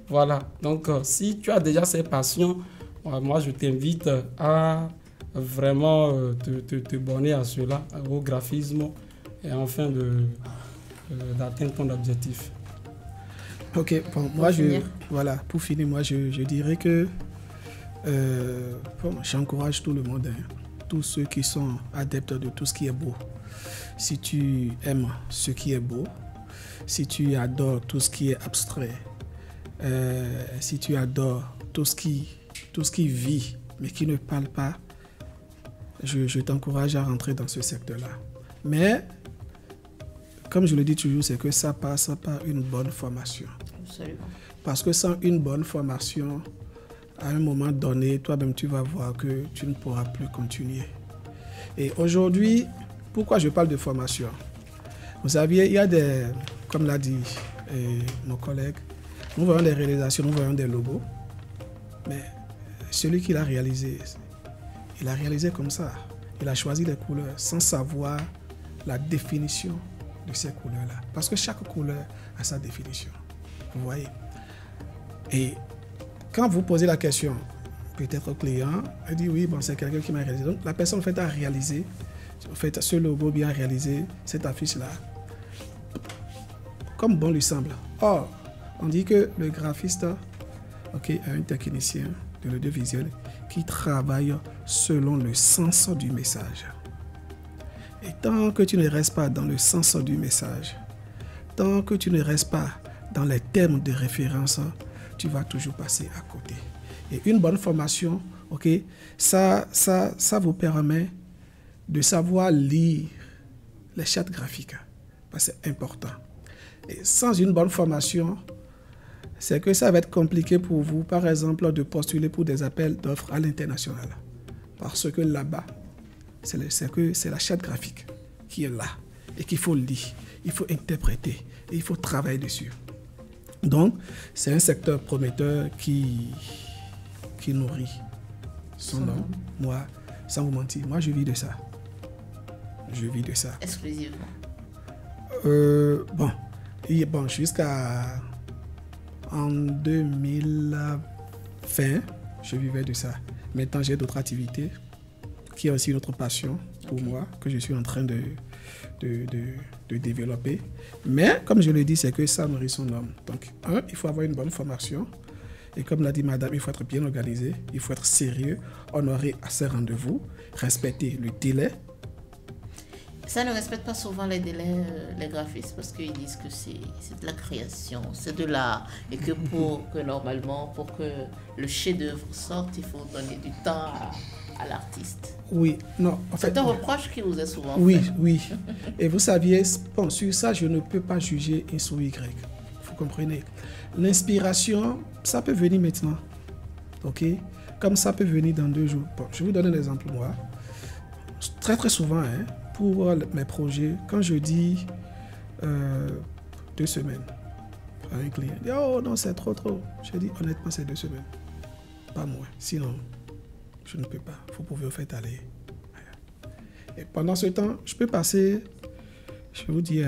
S2: Voilà, donc si tu as déjà ces passions, moi je t'invite à vraiment te borner à cela, au graphisme, et enfin d'atteindre ton objectif.
S3: Ok, bon, pour finir, moi je dirais que j'encourage tout le monde, tous ceux qui sont adeptes de tout ce qui est beau. Si tu aimes ce qui est beau, si tu adores tout ce qui est abstrait, si tu adores tout ce qui vit mais qui ne parle pas, je t'encourage à rentrer dans ce secteur-là. Mais comme je le dis toujours, c'est que ça passe par une bonne formation.
S1: Absolument.
S3: Parce que sans une bonne formation, à un moment donné, toi-même, tu vas voir que tu ne pourras plus continuer. Et aujourd'hui, pourquoi je parle de formation? Vous savez, il y a des, comme l'a dit mon collègue, nous voyons des réalisations, nous voyons des logos, mais celui qui l'a réalisé, il a réalisé comme ça. Il a choisi les couleurs sans savoir la définition de ces couleurs-là. Parce que chaque couleur a sa définition. Vous voyez? Et quand vous posez la question, peut-être au client, il dit oui, bon, c'est quelqu'un qui m'a réalisé. Donc la personne en fait a réalisé, en fait, ce logo bien réalisé, cette affiche-là, comme bon lui semble. Or, on dit que le graphiste, est un technicien de l'audiovisuel qui travaille selon le sens du message. Et tant que tu ne restes pas dans le sens du message, tant que tu ne restes pas dans les termes de référence, tu vas toujours passer à côté. Et une bonne formation, ça vous permet de savoir lire les chartes graphiques. C'est important. Et sans une bonne formation, c'est que ça va être compliqué pour vous, par exemple, de postuler pour des appels d'offres à l'international. Parce que là-bas, c'est la charte graphique qui est là et qu'il faut lire, il faut interpréter et il faut travailler dessus. Donc, c'est un secteur prometteur qui nourrit son nom. Moi, sans vous mentir, moi je vis de ça. Je vis de ça.
S1: Exclusivement.
S3: Bon, jusqu'à en 2020, je vivais de ça. Maintenant, j'ai d'autres activités qui est aussi une autre passion pour moi, que je suis en train de développer. Mais, comme je le dis, c'est que ça nourrit son homme. Donc, il faut avoir une bonne formation. Et comme l'a dit madame, il faut être bien organisé, il faut être sérieux, honorer à ses rendez-vous, respecter le délai.
S1: Ça ne respecte pas souvent les délais, les graphistes, parce qu'ils disent que c'est de la création, c'est de l'art, et que normalement, pour que le chef-d'œuvre sorte, il faut donner du temps à l'artiste.
S3: Oui, non. En fait,
S1: c'est un reproche qui vous est souvent fait.
S3: Oui. Et vous saviez, bon, sur ça, je ne peux pas juger X ou Y. Vous comprenez? L'inspiration, ça peut venir maintenant. Comme ça peut venir dans 2 jours. Bon, je vous donne un exemple, moi. Très, très souvent, pour mes projets, quand je dis 2 semaines à un client, il dit, oh non, c'est trop. Je dis, honnêtement, c'est 2 semaines. Pas moins. Sinon, je ne peux pas. Vous pouvez au fait aller. Et pendant ce temps, je peux passer, je vous dis,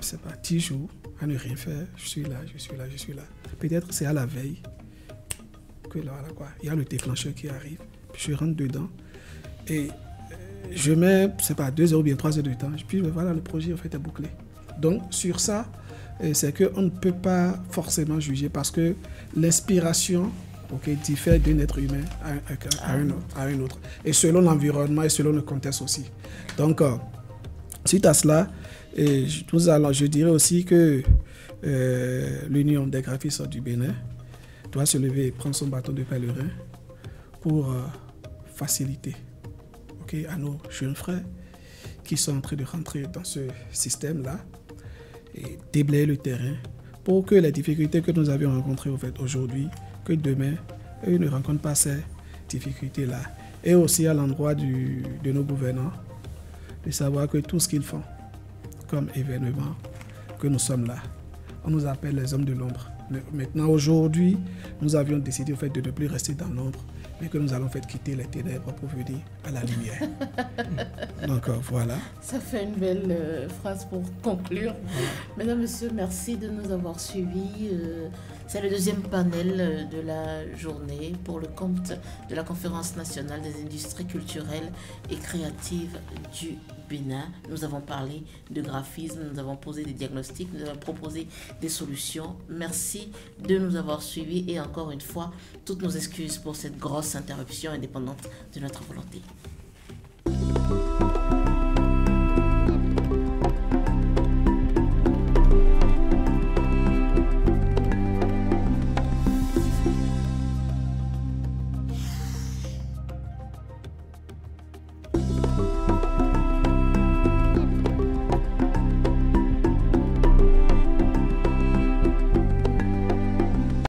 S3: c'est pas 10 jours à ne rien faire. Je suis là. Peut-être c'est à la veille que là, quoi. Il y a le déclencheur qui arrive. Puis je rentre dedans et je mets, c'est pas 2 heures ou bien 3 heures de temps. Puis voilà, le projet en fait est bouclé. Donc sur ça, c'est qu'on ne peut pas forcément juger parce que l'inspiration diffère d'un être humain à un autre. Et selon l'environnement et selon le contexte aussi. Donc, suite à cela, je dirais aussi que l'Union des graphistes du Bénin doit se lever et prendre son bâton de pèlerin pour faciliter à nos jeunes frères qui sont en train de rentrer dans ce système-là et déblayer le terrain pour que les difficultés que nous avions rencontrées aujourd'hui, que demain, eux ne rencontrent pas ces difficultés-là. Et aussi à l'endroit de nos gouvernants, de savoir que tout ce qu'ils font comme événement, que nous sommes là. On nous appelle les hommes de l'ombre. Maintenant, aujourd'hui, nous avions décidé de ne plus rester dans l'ombre, mais que nous allons quitter les ténèbres pour venir à la lumière. Donc voilà.
S1: Ça fait une belle phrase pour conclure. Voilà. Mesdames, Messieurs, merci de nous avoir suivis. C'est le 2e panel de la journée pour le compte de la Conférence nationale des industries culturelles et créatives du Bénin. Nous avons parlé de graphisme, nous avons posé des diagnostics, nous avons proposé des solutions. Merci de nous avoir suivis et encore une fois, toutes nos excuses pour cette grosse interruption indépendante de notre volonté.